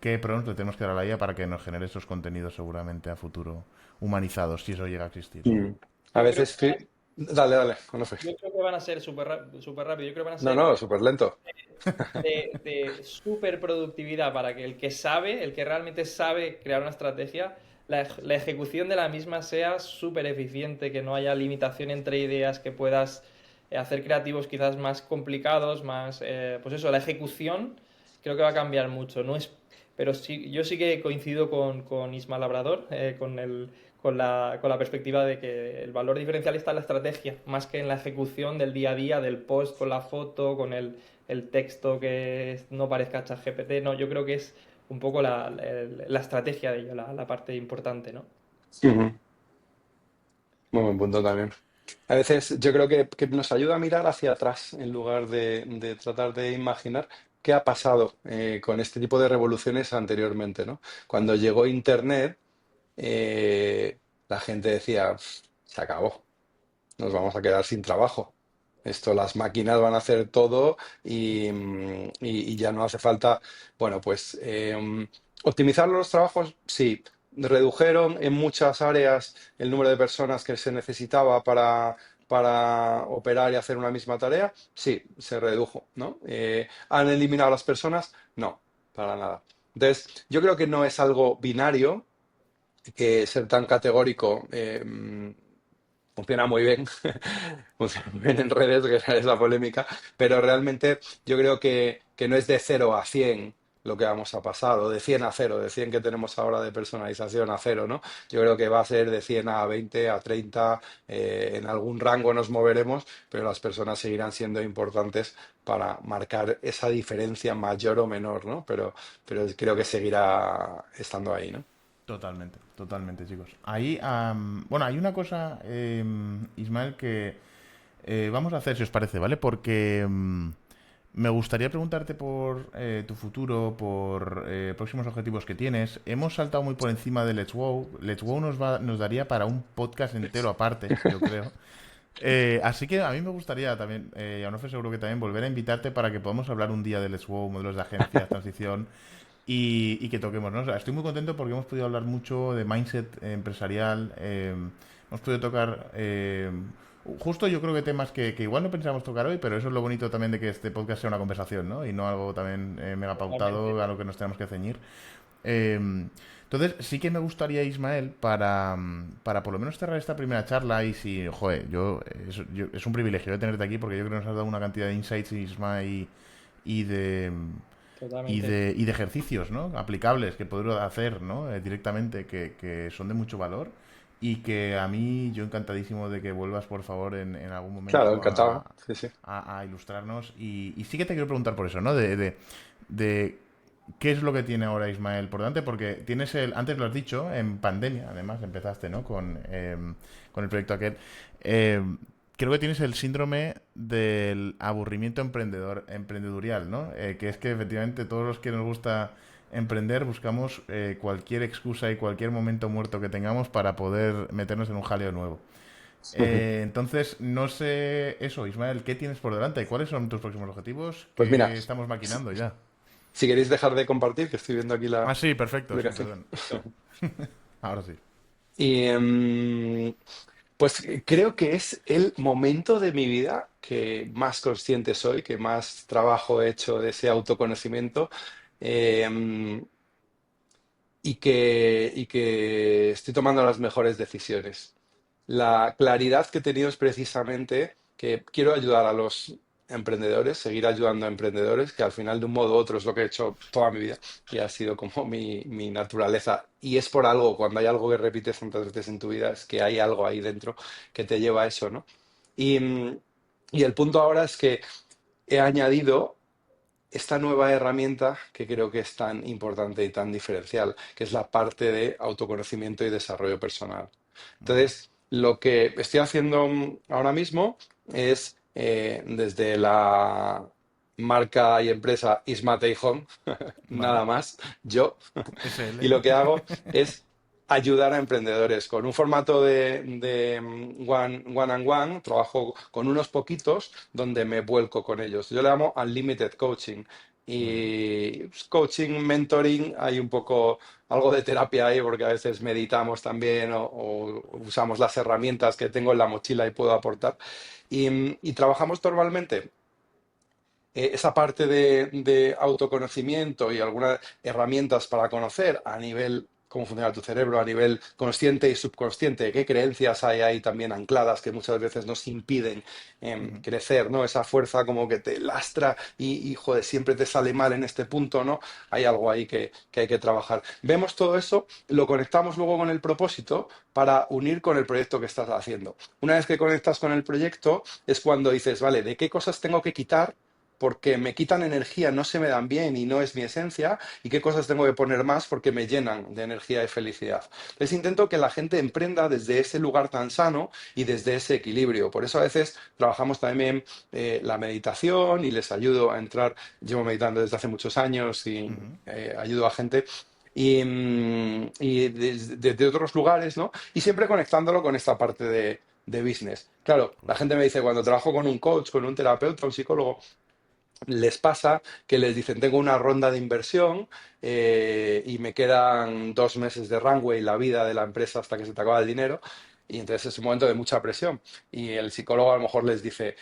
qué prompts le tenemos que dar a la IA para que nos genere esos contenidos seguramente a futuro humanizados, si eso llega a existir, ¿no? Mm. A Yo creo veces, que sí. Dale, dale, conoce. Yo creo que van a ser súper rápido. Yo creo que van a No, ser no, súper lento. de súper productividad para que el que sabe, el que realmente sabe crear una estrategia, la ejecución de la misma sea súper eficiente, que no haya limitación entre ideas, que puedas hacer creativos quizás más complicados, más... pues eso, la ejecución creo que va a cambiar mucho. No es, pero sí, yo sí que coincido con Isma Labrador, con la perspectiva de que el valor diferencial está en la estrategia, más que en la ejecución del día a día, del post con la foto, con el texto que no parezca ChatGPT. No, yo creo que es un poco la estrategia de ello, la parte importante, ¿no? Ujú. Muy buen punto también. A veces yo creo que nos ayuda a mirar hacia atrás en lugar de tratar de imaginar qué ha pasado con este tipo de revoluciones anteriormente, ¿no? Cuando llegó Internet, la gente decía, "Pf, se acabó, nos vamos a quedar sin trabajo. Esto, las máquinas van a hacer todo y ya no hace falta, bueno, pues optimizar los trabajos, sí. Redujeron en muchas áreas el número de personas que se necesitaba para operar y hacer una misma tarea, sí, se redujo, ¿no? ¿Han eliminado a las personas? No, para nada. Entonces, yo creo que no es algo binario, que ser tan categórico funciona muy bien, funciona muy bien en redes, que es la polémica, pero realmente yo creo que no es de 0 a 100 lo que vamos a pasar, o de 100 a 0, de 100 que tenemos ahora de personalización a 0, ¿no? Yo creo que va a ser de 100 a 20, a 30, en algún rango nos moveremos, pero las personas seguirán siendo importantes para marcar esa diferencia mayor o menor, ¿no? Pero creo que seguirá estando ahí, ¿no? Totalmente, totalmente, chicos. Ahí, bueno, hay una cosa, Ismael, que vamos a hacer, si os parece, ¿vale? Porque me gustaría preguntarte por tu futuro, por próximos objetivos que tienes. Hemos saltado muy por encima de Let's Wow. Let's Wow nos daría para un podcast entero aparte, yo creo. Así que a mí me gustaría también, y a Onofre seguro que también, volver a invitarte para que podamos hablar un día de Let's Wow, modelos de agencias, transición y que toquemos, ¿no? O sea, estoy muy contento porque hemos podido hablar mucho de mindset empresarial, hemos podido tocar justo yo creo que temas que igual no pensábamos tocar hoy, pero eso es lo bonito también de que este podcast sea una conversación, ¿no? Y no algo también mega Totalmente. pautado a lo que nos tenemos que ceñir. Eh, entonces, sí que me gustaría, Ismael, para por lo menos cerrar esta primera charla y si, joder, es un privilegio tenerte aquí porque yo creo que nos has dado una cantidad de insights, Isma, y de, Totalmente. y de ejercicios, ¿no? Aplicables que poder hacer, ¿no? Directamente, que son de mucho valor y que a mí yo encantadísimo de que vuelvas, por favor, en algún Claro, momento encantado. Sí, sí. a ilustrarnos. Y sí que te quiero preguntar por eso, ¿no? De qué es lo que tiene ahora Ismael por delante, porque tienes antes lo has dicho, en pandemia, además, empezaste, ¿no? Con el proyecto aquel. Eh, Creo que tienes el síndrome del aburrimiento emprendedurial, ¿no? Que es que efectivamente todos los que nos gusta emprender buscamos cualquier excusa y cualquier momento muerto que tengamos para poder meternos en un jaleo nuevo. Entonces, no sé eso, Ismael, ¿qué tienes por delante? ¿Cuáles son tus próximos objetivos? Pues mira, ¿Qué estamos si, maquinando ya? si queréis dejar de compartir, que estoy viendo aquí la Ah, sí, perfecto, sí, publicación. perdón. Ahora sí. Y pues creo que es el momento de mi vida que más consciente soy, que más trabajo he hecho de ese autoconocimiento, em, y que estoy tomando las mejores decisiones. La claridad que he tenido es precisamente que quiero ayudar a los emprendedores, seguir ayudando a emprendedores, que al final de un modo u otro es lo que he hecho toda mi vida y ha sido como mi naturaleza. Y es por algo, cuando hay algo que repites tantas veces en tu vida, es que hay algo ahí dentro que te lleva a eso, ¿no? Y, y el punto ahora es que he añadido esta nueva herramienta que creo que es tan importante y tan diferencial, que es la parte de autoconocimiento y desarrollo personal. Vale, Entonces, lo que estoy haciendo ahora mismo es desde la marca y empresa Isma Take Home, vale. nada más, yo, y SL. lo que hago es ayudar a emprendedores con un formato de one and one, trabajo con unos poquitos donde me vuelco con ellos. Yo le llamo Unlimited Coaching. Ujú. Y pues, coaching, mentoring, hay un poco algo de terapia ahí porque a veces meditamos también o usamos las herramientas que tengo en la mochila y puedo aportar. Y trabajamos normalmente esa parte de autoconocimiento y algunas herramientas para conocer a nivel cómo funciona tu cerebro, a nivel consciente y subconsciente, qué creencias hay ahí también ancladas que muchas veces nos impiden Ujú. crecer, ¿no? Esa fuerza como que te lastra joder, siempre te sale mal en este punto, ¿no? Hay algo ahí que hay que trabajar. Vemos todo eso, lo conectamos luego con el propósito para unir con el proyecto que estás haciendo. Una vez que conectas con el proyecto es cuando dices, vale, ¿de qué cosas tengo que quitar? Porque me quitan energía, no se me dan bien y no es mi esencia, y qué cosas tengo que poner más porque me llenan de energía y felicidad. Entonces intento que la gente emprenda desde ese lugar tan sano y desde ese equilibrio. Por eso a veces trabajamos también la meditación y les ayudo a entrar, llevo meditando desde hace muchos años y Ujú. ayudo a gente. Y desde otros lugares, ¿no? Y siempre conectándolo con esta parte de business. Claro, la gente me dice, cuando trabajo con un coach, con un terapeuta, un psicólogo, les pasa que les dicen, tengo una ronda de inversión y me quedan 2 meses de runway, la vida de la empresa hasta que se te acaba el dinero, y entonces es un momento de mucha presión. Y el psicólogo a lo mejor les dice,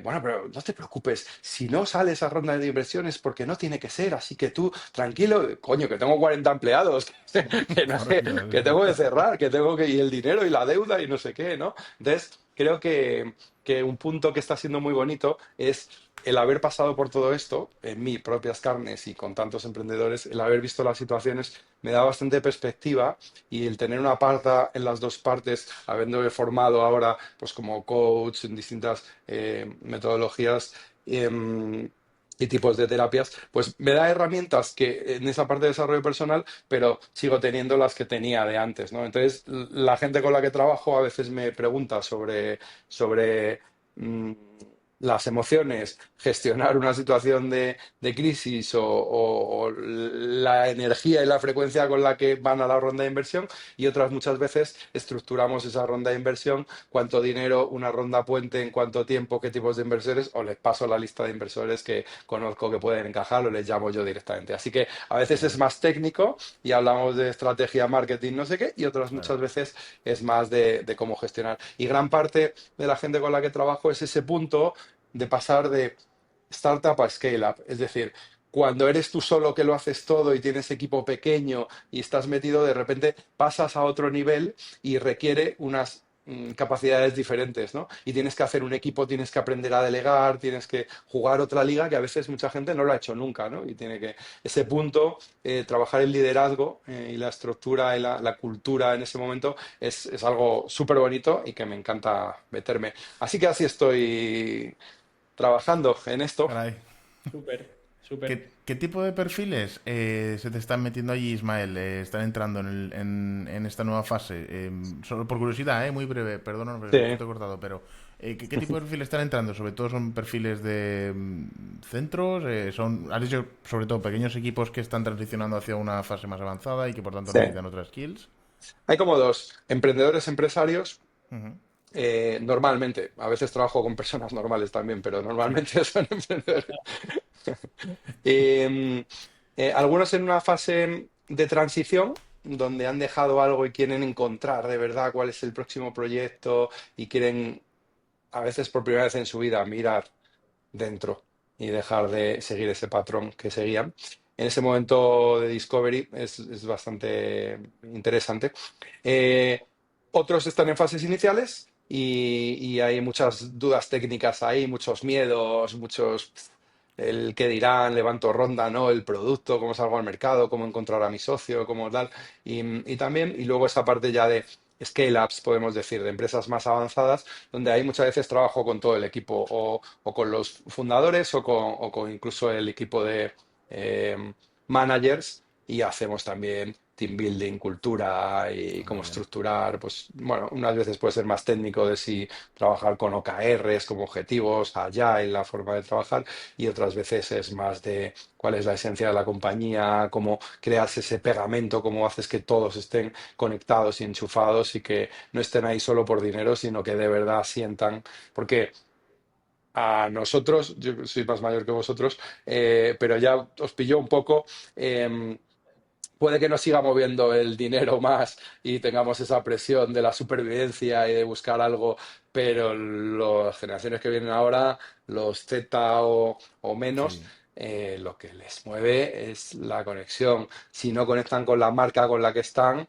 bueno, pero no te preocupes, si no sale esa ronda de inversión es porque no tiene que ser, así que tú tranquilo, coño, que tengo 40 empleados, que, no Claro, sé, claro. que tengo que cerrar, que tengo que, y el dinero y la deuda y no sé qué, ¿no? Entonces, creo que un punto que está siendo muy bonito es el haber pasado por todo esto en mis propias carnes y con tantos emprendedores, el haber visto las situaciones me da bastante perspectiva, y el tener una parte en las dos partes, habiéndome formado ahora pues como coach en distintas metodologías y tipos de terapias, pues me da herramientas que en esa parte de desarrollo personal, pero sigo teniendo las que tenía de antes, ¿no? Entonces, la gente con la que trabajo a veces me pregunta sobre mm, las emociones, gestionar una situación de crisis o la energía y la frecuencia con la que van a la ronda de inversión, y otras muchas veces estructuramos esa ronda de inversión, cuánto dinero, una ronda puente, en cuánto tiempo, qué tipos de inversores, o les paso la lista de inversores que conozco que pueden encajar o les llamo yo directamente. Así que a veces es Claro, más técnico y hablamos de estrategia, marketing, no sé qué, y otras muchas claro. veces es más de cómo gestionar. Y gran parte de la gente con la que trabajo es ese punto de pasar de startup a scale up. Es decir, cuando eres tú solo que lo haces todo y tienes equipo pequeño y estás metido, de repente pasas a otro nivel y requiere unas capacidades diferentes, ¿no? Y tienes que hacer un equipo, tienes que aprender a delegar, tienes que jugar otra liga que a veces mucha gente no lo ha hecho nunca, ¿no? Y tiene que, ese punto, trabajar el liderazgo y la estructura y la cultura en ese momento es algo súper bonito y que me encanta meterme. Así que así estoy trabajando en esto. Caray. Súper, súper. ¿Qué tipo de perfiles se te están metiendo allí, Ismael? ¿Están entrando en esta nueva fase? Solo por curiosidad, muy breve, perdón, Sí. justo he cortado, pero ¿qué tipo de perfiles están entrando? Sobre todo son perfiles de centros, has dicho sobre todo pequeños equipos que están transicionando hacia una fase más avanzada y que por tanto Sí. necesitan otras skills. Hay como dos, emprendedores, empresarios. Ujú. Normalmente, a veces trabajo con personas normales también, pero Sí. normalmente son emprendedores. Eh, Algunos en una fase de transición, donde han dejado algo y quieren encontrar de verdad cuál es el próximo proyecto, y quieren, a veces por primera vez en su vida, mirar dentro y dejar de seguir ese patrón que seguían. En ese momento de discovery es bastante interesante. Eh, Otros están en fases iniciales y hay muchas dudas técnicas ahí, muchos miedos, muchos el qué dirán, levanto ronda, ¿no? El producto, cómo salgo al mercado, cómo encontrar a mi socio, cómo tal. Y también, y luego esa parte ya de scale-ups, podemos decir, de empresas más avanzadas, donde ahí muchas veces trabajo con todo el equipo, o con los fundadores, o con incluso el equipo de eh, managers, y hacemos también team building, cultura y cómo Muy bien. estructurar. Pues bueno, unas veces puede ser más técnico de si trabajar con OKRs como objetivos, allá en la forma de trabajar, y otras veces es más de cuál es la esencia de la compañía, cómo creas ese pegamento, cómo haces que todos estén conectados y enchufados y que no estén ahí solo por dinero, sino que de verdad sientan, porque a nosotros, yo soy más mayor que vosotros, pero ya os pilló un poco. eh, Puede que nos siga moviendo el dinero más y tengamos esa presión de la supervivencia y de buscar algo, pero las generaciones que vienen ahora, los Z o menos, Sí, lo que les mueve es la conexión. Si no conectan con la marca con la que están,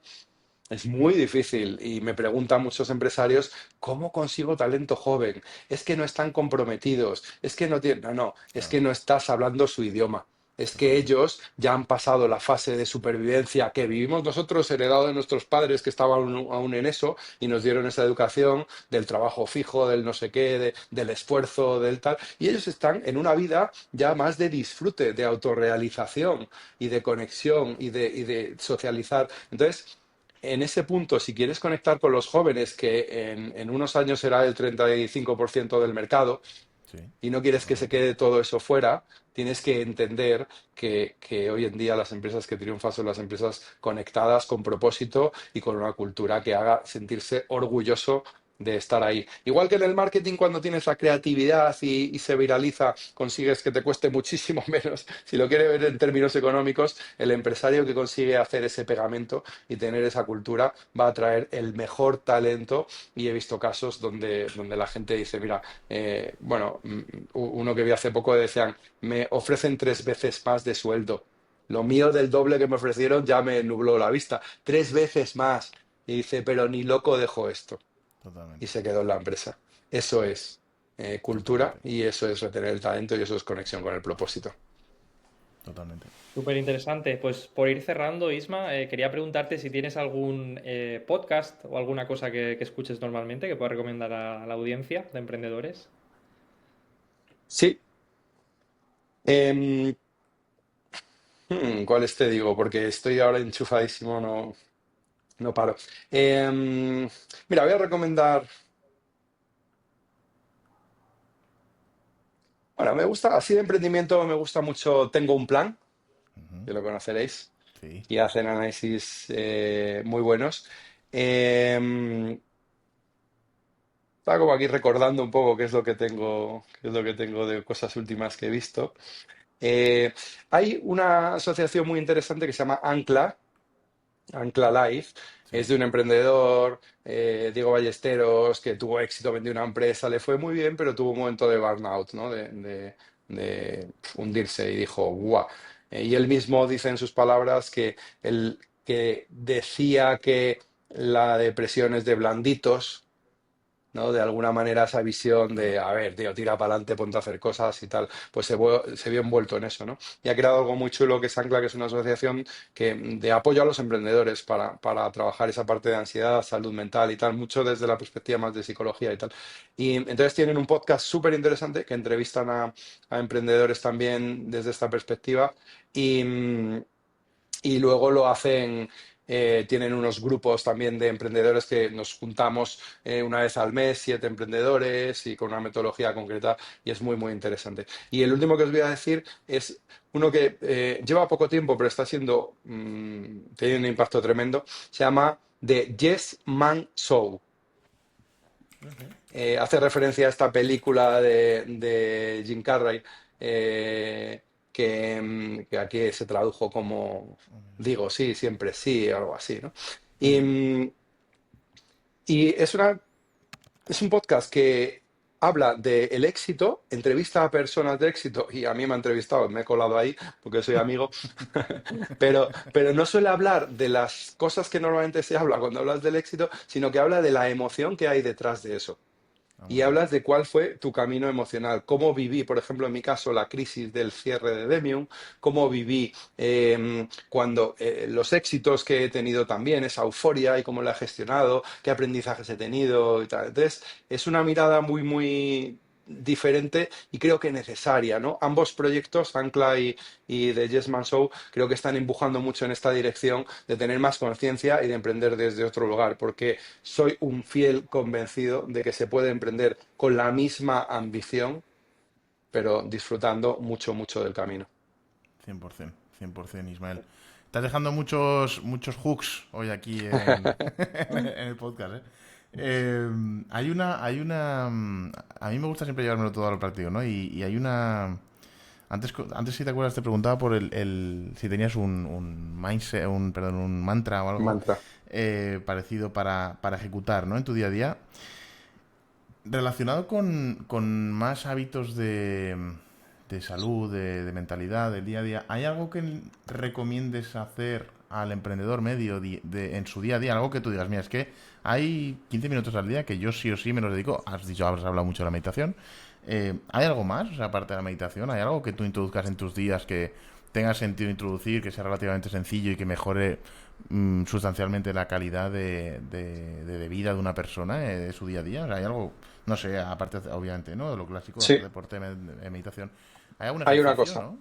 es muy difícil. Y me preguntan muchos empresarios, ¿cómo consigo talento joven? Es que no están comprometidos, es que no tienen... No, no, es claro, que no estás hablando su idioma. Es que totalmente. ellos ya han pasado la fase de supervivencia que vivimos nosotros, heredado de nuestros padres que estaban aún en eso y nos dieron esa educación del trabajo fijo, del no sé qué, del esfuerzo, del tal. Y ellos están en una vida ya más de disfrute, de autorrealización y de conexión y de socializar. Entonces, en ese punto, si quieres conectar con los jóvenes, que en unos años será el 35% del mercado, Sí, y no quieres que se totalmente. quede todo eso fuera, tienes que entender que hoy en día las empresas que triunfan son las empresas conectadas con propósito y con una cultura que haga sentirse orgulloso de estar ahí. Igual que en el marketing, cuando tienes la creatividad y se viraliza, consigues que te cueste muchísimo menos. Si lo quiere ver en términos económicos, el empresario que consigue hacer ese pegamento y tener esa cultura va a traer el mejor talento. Y he visto casos donde la gente dice, mira, bueno, uno que vi hace poco decían, me ofrecen 3 veces más de sueldo. Lo mío del doble que me ofrecieron ya me nubló la vista. 3 veces más. Y dice, pero ni loco dejo esto. Y Totalmente. se quedó en la empresa. Eso es cultura Totalmente. y eso es retener el talento y eso es conexión con el propósito. Totalmente. Súper interesante. Pues por ir cerrando, Isma, quería preguntarte si tienes algún podcast o alguna cosa que escuches normalmente que puedas recomendar a la audiencia de emprendedores. Sí. Em, ¿Cuáles te digo? Porque estoy ahora enchufadísimo, no, no paro. Mira, voy a recomendar. Bueno, me gusta, así de emprendimiento me gusta mucho Tengo un plan, Ujú. que lo conoceréis, Sí. y hacen análisis muy buenos. Eh, Estaba como aquí recordando un poco qué es lo que tengo de cosas últimas que he visto. Eh, Hay una asociación muy interesante que se llama Ancla, Ancla Life. Es Sí. de un emprendedor, Diego Ballesteros, que tuvo éxito, vendió una empresa, le fue muy bien, pero tuvo un momento de burnout, ¿no? De hundirse y dijo, ¡guau! Y él mismo dice en sus palabras que decía que la depresión es de blanditos, ¿no? De alguna manera esa visión de, Claro. a ver, tío, tira para adelante, ponte a hacer cosas y tal, pues se vio envuelto en eso, ¿no? Y ha creado algo muy chulo que es Ancla, que es una asociación de apoyo a los emprendedores para trabajar esa parte de ansiedad, salud mental y tal, mucho desde la perspectiva más de psicología y tal. Y entonces tienen un podcast súper interesante que entrevistan a emprendedores también desde esta perspectiva y luego lo hacen, tienen unos grupos también de emprendedores que nos juntamos una vez al mes, 7 emprendedores y con una metodología concreta y es muy, muy interesante. Y el último que os voy a decir es uno que lleva poco tiempo, pero está siendo, tiene un impacto tremendo. Se llama The Yes Man Show. Hace referencia a esta película de Jim Carrey, que aquí se tradujo como digo sí, siempre sí, algo así, ¿no? Y, Ujú. mm, y es un podcast que habla del éxito, entrevista a personas de éxito, y a mí me ha entrevistado, me he colado ahí porque soy amigo, pero no suele hablar de las cosas que normalmente se habla cuando hablas del éxito, sino que habla de la emoción que hay detrás de eso. Ah, Y muy bien. hablas de cuál fue tu camino emocional, cómo viví, por ejemplo, en mi caso, la crisis del cierre de Demium, cómo viví cuando los éxitos que he tenido también, esa euforia y cómo la he gestionado, qué aprendizajes he tenido y tal. Entonces, es una mirada muy, muy diferente y creo que necesaria, ¿no? Ambos proyectos, Ancla y The Yes Man Show, creo que están empujando mucho en esta dirección de tener más conciencia y de emprender desde otro lugar, porque soy un fiel convencido de que se puede emprender con la misma ambición, pero disfrutando mucho, mucho del camino. 100%. 100%, Ismael. Estás dejando muchos hooks hoy aquí en, en el podcast, ¿eh? Eh, a mí me gusta siempre llevármelo todo al práctico, ¿no? Y hay una... Antes, si te acuerdas, te preguntaba por si tenías un mindset, perdón, un mantra o algo Mantra. parecido para ejecutar, ¿no? En tu día a día. Relacionado con más hábitos de salud, de mentalidad, del día a día, ¿hay algo que recomiendes hacer al emprendedor medio en su día a día? Algo que tú digas, mira, es que hay 15 minutos al día que yo sí o sí me los dedico. Has dicho, has hablado mucho de la meditación. ¿Hay algo más, o sea, aparte de la meditación? ¿Hay algo que tú introduzcas en tus días que tenga sentido introducir, que sea relativamente sencillo y que mejore sustancialmente la calidad de vida de una persona, de su día a día? O sea, ¿hay algo, no sé, aparte obviamente, ¿no? De lo clásico, hacer Sí, deporte, meditación? ¿Hay algún hay una ejercicio, cosa.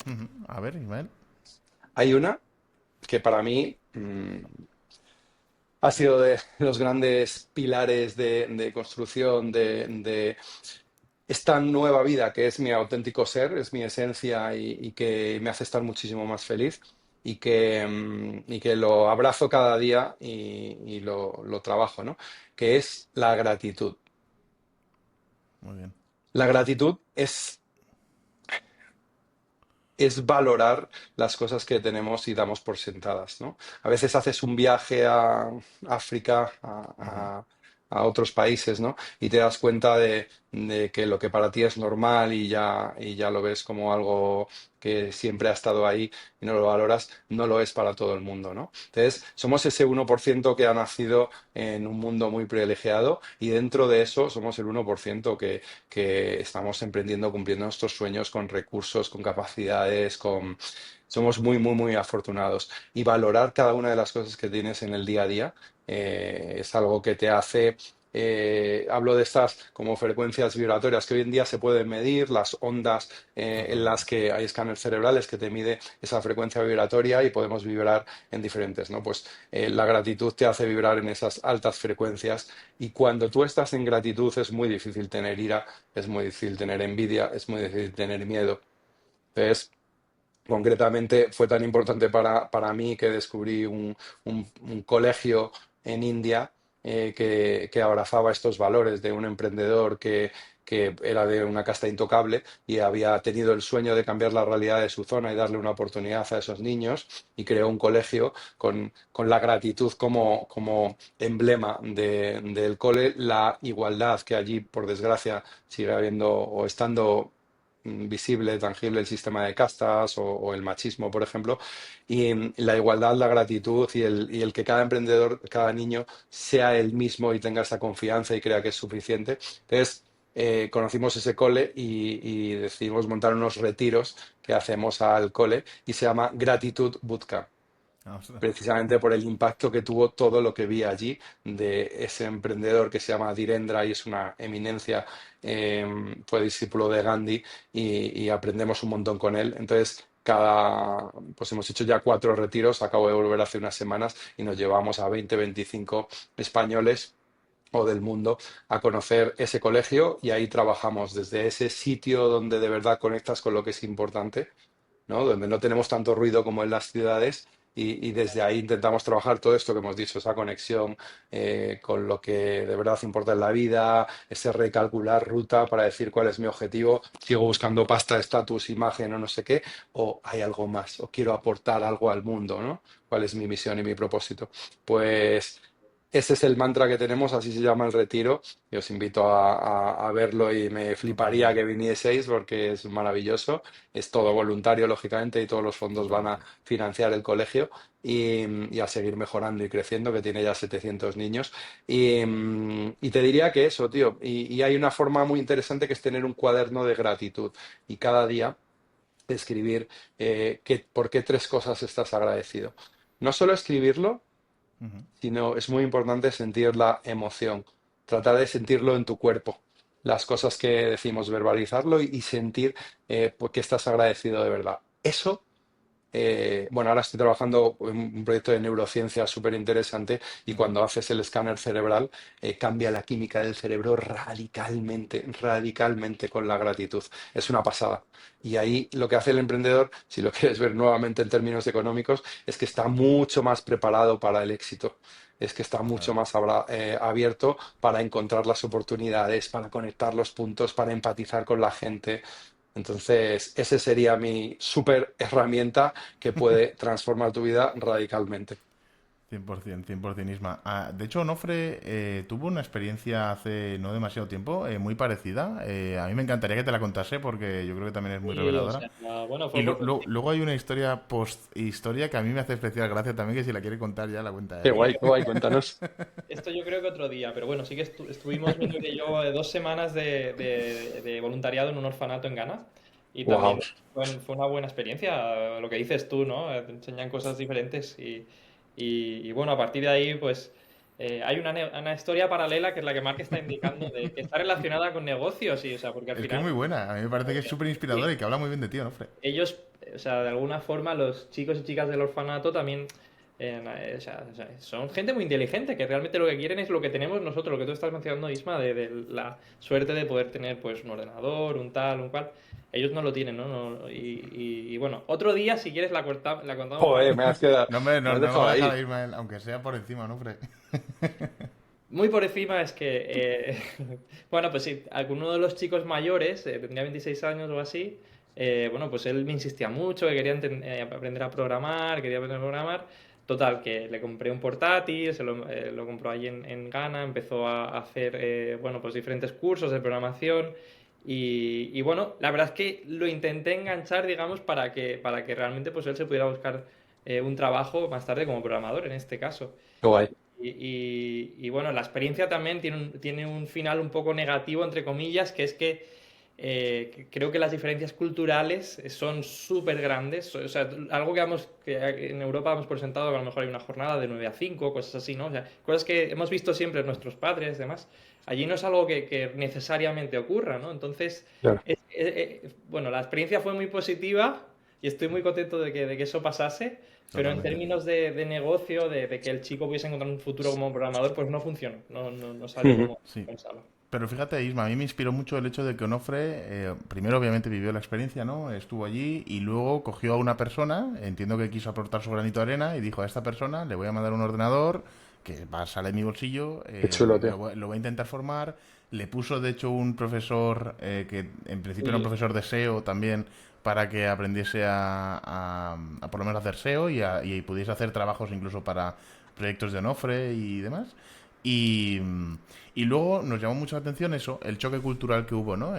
no? Ujú. A ver, Ismael. Hay una que para mí ha sido de los grandes pilares de construcción de esta nueva vida que es mi auténtico ser, es mi esencia y que me hace estar muchísimo más feliz y que lo abrazo cada día y lo trabajo, ¿no? Que es la gratitud. Muy bien. La gratitud es valorar las cosas que tenemos y damos por sentadas, ¿no? A veces haces un viaje a África, Ujú. a otros países, ¿no? Y te das cuenta de que lo que para ti es normal y ya lo ves como algo que siempre ha estado ahí y no lo valoras, no lo es para todo el mundo, ¿no? Entonces, somos ese 1% que ha nacido en un mundo muy privilegiado y dentro de eso somos el 1% que estamos emprendiendo, cumpliendo nuestros sueños con recursos, con capacidades, con... Somos muy, muy, muy afortunados. Y valorar cada una de las cosas que tienes en el día a día es algo que te hace... hablo de estas como frecuencias vibratorias que hoy en día se pueden medir, las ondas en Totalmente. las que hay escáneres cerebrales que te mide esa frecuencia vibratoria y podemos vibrar en diferentes, ¿no? Pues la gratitud te hace vibrar en esas altas frecuencias y cuando tú estás en gratitud es muy difícil tener ira, es muy difícil tener envidia, es muy difícil tener miedo. Entonces, concretamente fue tan importante para mí que descubrí un colegio en India que abrazaba estos valores de un emprendedor que era de una casta intocable y había tenido el sueño de cambiar la realidad de su zona y darle una oportunidad a esos niños y creó un colegio con la gratitud como emblema del cole, la igualdad que allí, por desgracia, sigue habiendo o estando visible, tangible el sistema de castas o el machismo, por ejemplo, y la igualdad, la gratitud y el que cada emprendedor, cada niño sea el mismo y tenga esa confianza y crea que es suficiente. Entonces, conocimos ese cole y decidimos montar unos retiros que hacemos al cole y se llama Gratitud Bootcamp Ah, ostras. precisamente por el impacto que tuvo todo lo que vi allí de ese emprendedor que se llama Dhirendra y es una eminencia, fue discípulo de Gandhi y aprendemos un montón con él. Entonces, pues hemos hecho ya 4 retiros, acabo de volver hace unas semanas y nos llevamos a 20, 25 españoles o del mundo a conocer ese colegio y ahí trabajamos desde ese sitio donde de verdad conectas con lo que es importante, ¿no? Donde no tenemos tanto ruido como en las ciudades y desde ahí intentamos trabajar todo esto que hemos dicho, esa conexión con lo que de verdad importa en la vida, ese recalcular ruta para decir cuál es mi objetivo, sigo buscando pasta, estatus, imagen o no sé qué, o hay algo más, o quiero aportar algo al mundo, ¿no? ¿Cuál es mi misión y mi propósito? Pues... Ese es el mantra que tenemos, así se llama el retiro. Y os invito a verlo y me fliparía Totalmente. que vinieseis porque es maravilloso. Es todo voluntario, lógicamente, y todos los fondos van a Totalmente. financiar el colegio y a seguir mejorando y creciendo, que tiene ya 700 niños. Y te diría que eso, tío. Y hay una forma muy interesante que es tener un cuaderno de gratitud y cada día escribir por qué 3 cosas estás agradecido. No solo escribirlo, Ujú. sino es muy importante sentir la emoción, tratar de sentirlo en tu cuerpo, las cosas que decimos, verbalizarlo y sentir por qué estás agradecido de verdad. Eso bueno, ahora estoy trabajando en un proyecto de neurociencia súper interesante y Ujú. cuando haces el escáner cerebral cambia la química del cerebro radicalmente, radicalmente con la gratitud. Es una pasada. Y ahí lo que hace el emprendedor, si lo quieres ver nuevamente en términos económicos, es que está mucho más preparado para el éxito. es que está mucho Claro. más abierto para encontrar las oportunidades, para conectar los puntos, para empatizar con la gente. Entonces, ese sería mi super herramienta que puede transformar tu vida radicalmente. 100%, 100% Isma. De hecho, Onofre tuvo una experiencia hace no demasiado tiempo, muy parecida. A mí me encantaría que te la contase porque yo creo que también es muy Y, o reveladora. sea, bueno, Y fue por... luego hay una historia post-historia que a mí me hace especial gracia también, que si la quiere contar ya la cuenta él. Qué guay, cuéntanos. Esto yo creo que otro día, pero bueno, sí que estuvimos, Miguel y yo, 2 semanas de voluntariado en un orfanato en Ghana y Wow. también fue una buena experiencia, lo que dices tú, ¿no? Te enseñan cosas diferentes y bueno, a partir de ahí, pues hay una historia paralela que es la que Mark está indicando, de que está relacionada con negocios y, o sea, porque al Es que es final... muy buena, a mí me parece que es súper inspiradora y que habla muy bien de ti, Onofre. ellos, o sea, de alguna forma los chicos y chicas del orfanato también, o sea, son gente muy inteligente, que realmente lo que quieren es lo que tenemos nosotros, lo que tú estás mencionando, Isma, de la suerte de poder tener pues un ordenador, un tal, un cual. Ellos no lo tienen, ¿no? Y bueno, otro día, si quieres, la contamos más. Joder, No, hombre, me no, has no lo va dejado a dejar ahí. ahí, Ismael, aunque sea por encima, Onofre. Muy por encima es que, bueno, pues sí, alguno de los chicos mayores, tendría 26 años o así, bueno, pues él me insistía mucho, que quería aprender a programar, quería aprender a programar. Total, que le compré un portátil, lo compró allí en Ghana, empezó a hacer, bueno, pues diferentes cursos de programación y bueno, la verdad es que lo intenté enganchar, digamos, para que realmente pues él se pudiera buscar un trabajo más tarde como programador en este caso. Qué guay. Y bueno, la experiencia también tiene un final un poco negativo, entre comillas, que es que creo que las diferencias culturales son súper grandes. O sea, algo que en Europa hemos presentado, que a lo mejor hay una jornada de 9 a 5 cosas así, ¿no? O sea, cosas que hemos visto siempre en nuestros padres, demás. Allí no es algo que necesariamente ocurra, ¿no? Entonces, Claro. bueno, la experiencia fue muy positiva y estoy muy contento de que eso pasase. Pero en Totalmente. términos de negocio, de que el chico pudiese encontrar un futuro como programador, pues no funcionó, no salió Ujú. como Sí. pensaba. Pero fíjate, Isma, a mí me inspiró mucho el hecho de que Onofre, primero obviamente vivió la experiencia, ¿no? Estuvo allí y luego cogió a una persona, entiendo que quiso aportar su granito de arena y dijo a esta persona, le voy a mandar un ordenador que va a salir de mi bolsillo, Qué chulo, tío. lo voy a intentar formar. Le puso, de hecho, un profesor que en principio era un Y profesor de SEO también para que aprendiese a por lo menos hacer SEO y pudiese hacer trabajos incluso para proyectos de Onofre y demás. Y, y luego nos llamó mucho la atención eso, el choque cultural que hubo, ¿no?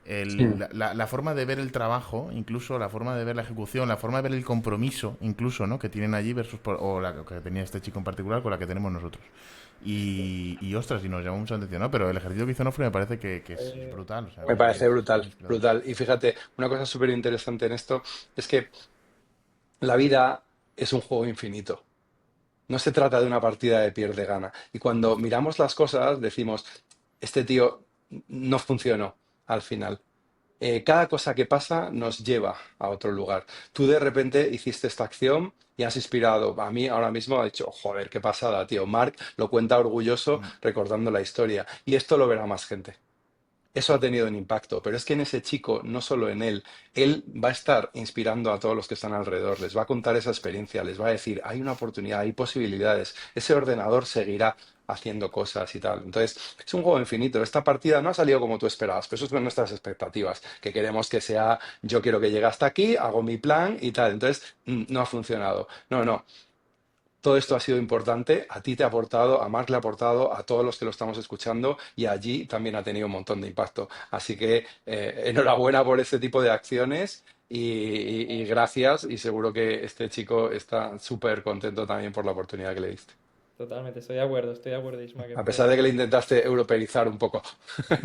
Mm. La forma de ver el trabajo, incluso la forma de ver la ejecución, la forma de ver el compromiso, incluso, ¿no? Que tienen allí versus o la que tenía este chico en particular con la que tenemos nosotros. Ostras, y nos llamó mucho la atención, ¿no? Pero el ejercicio que hizo Nofre me parece que es eh, brutal, o sea, me Me parece que parece es brutal, muy inspirador. brutal. Y fíjate, una cosa súper interesante en esto es que la vida es un juego infinito. No se trata de una partida de pierde-gana. Y cuando Justo. miramos las cosas, decimos, este tío no funcionó al final. Cada cosa que pasa nos lleva a otro lugar. Tú de repente hiciste esta acción y has inspirado. A mí ahora mismo ha dicho, joder, qué pasada, tío. Mark lo cuenta orgulloso Mm, recordando la historia. Y esto lo verá más gente. Eso ha justo. tenido un impacto, pero es que en ese chico, no solo en él va a estar inspirando a todos los que están alrededor, les va a contar esa experiencia, les va a decir, hay una oportunidad, hay posibilidades, ese ordenador seguirá haciendo cosas y tal. Entonces, es un juego infinito. Esta partida no ha salido como tú esperabas, pero eso son nuestras expectativas, que queremos que sea, yo quiero que llegue hasta aquí, hago mi plan y tal. Entonces, no ha funcionado. No, no. Todo esto ha sido importante, a ti te ha aportado, a Mark le ha aportado, a todos los que lo estamos escuchando y allí también ha tenido un montón de impacto. Así que enhorabuena por este tipo de acciones y gracias y seguro que este chico está súper contento también por la oportunidad que le diste. totalmente, estoy de acuerdo, Isma, que A pesar fue... de que le intentaste europeizar un poco,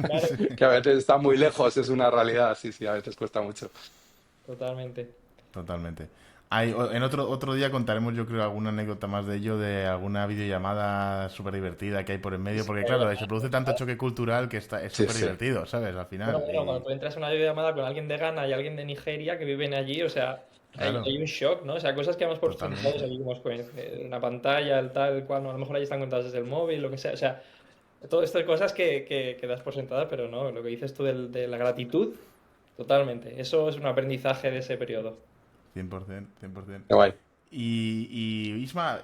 Claro, que a veces está muy lejos, es una realidad, sí, sí, a veces cuesta mucho. totalmente. Totalmente. En otro día contaremos, yo creo, alguna anécdota más de ello, de alguna videollamada súper divertida que hay por en medio, porque claro, ahí se produce tanto choque cultural que es Sí, súper sí, divertido, ¿sabes? Al Bueno, final. bueno, cuando tú entras en una videollamada con alguien de Ghana y alguien de Nigeria que viven allí, o sea, Claro, hay un shock, ¿no? O sea, cosas que hemos por sentados totalmente. aquí, como una pantalla, el tal, el cual, ¿no? A lo mejor ahí están contadas desde el móvil, lo que sea. O sea, todo esto de cosas que das por sentada, pero no, lo que dices tú de la gratitud, totalmente. Eso es un aprendizaje de ese periodo. 100%, 100%. qué guay. Y Isma,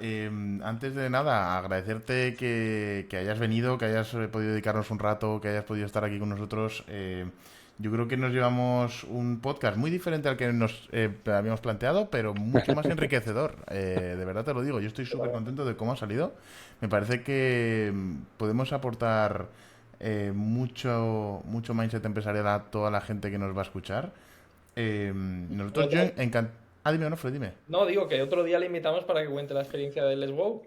antes de nada, agradecerte que hayas venido, que hayas podido dedicarnos un rato, que hayas podido estar aquí con nosotros. Yo creo que nos llevamos un podcast muy diferente al que nos habíamos planteado, pero mucho más enriquecedor. De verdad te lo digo, yo estoy súper contento de cómo ha salido. Me parece que podemos aportar mucho mindset empresarial a toda la gente que nos va a escuchar. Nosotros, yo encantado. Ah, dime, Onofre, dime. No, digo que otro día le invitamos para que cuente la experiencia de Let's Go.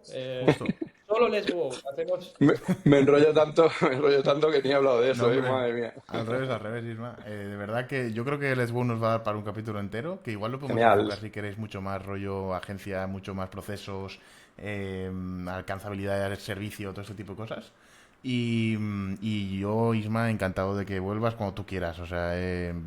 Justo. Solo Let's Go. Hacemos. Me enrollo tanto que ni he hablado de No, eso, hombre, madre mía. al revés, Isma. De verdad que yo creo que el SBU nos va a dar para un capítulo entero, que igual lo podemos Genial. enfocar si queréis mucho más rollo agencia, mucho más procesos, alcanzabilidad de servicio, todo este tipo de cosas. Y yo, Isma, encantado de que vuelvas cuando tú quieras. O sea,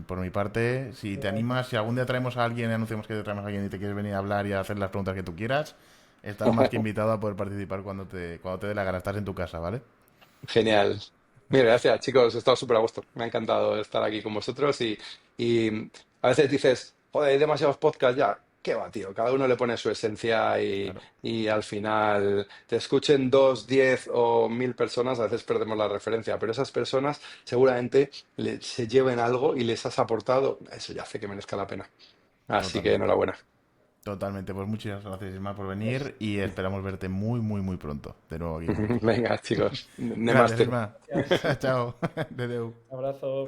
por mi parte, si te animas, si algún día traemos a alguien, anunciamos que traemos a alguien y te quieres venir a hablar y a hacer las preguntas que tú quieras, estás más que invitado a poder participar cuando te dé la gana. Estás en tu casa, ¿vale? Genial. Mira, gracias, chicos. He estado súper a gusto. Me ha encantado estar aquí con vosotros y a veces dices, joder, hay demasiados podcasts ya. ¿Qué va, tío? Cada uno le pone su esencia Claro. y al final te escuchen 2, 10 o 1000 personas, a veces perdemos la referencia, pero esas personas seguramente se lleven algo y les has aportado. Eso ya hace que merezca la pena. Así que Totalmente. enhorabuena. Totalmente, pues muchas gracias Isma por venir y esperamos verte muy pronto de nuevo aquí con nosotros. Venga, chicos. Gracias Nemaste. Isma. Gracias. Chao. Adeu. Un abrazo.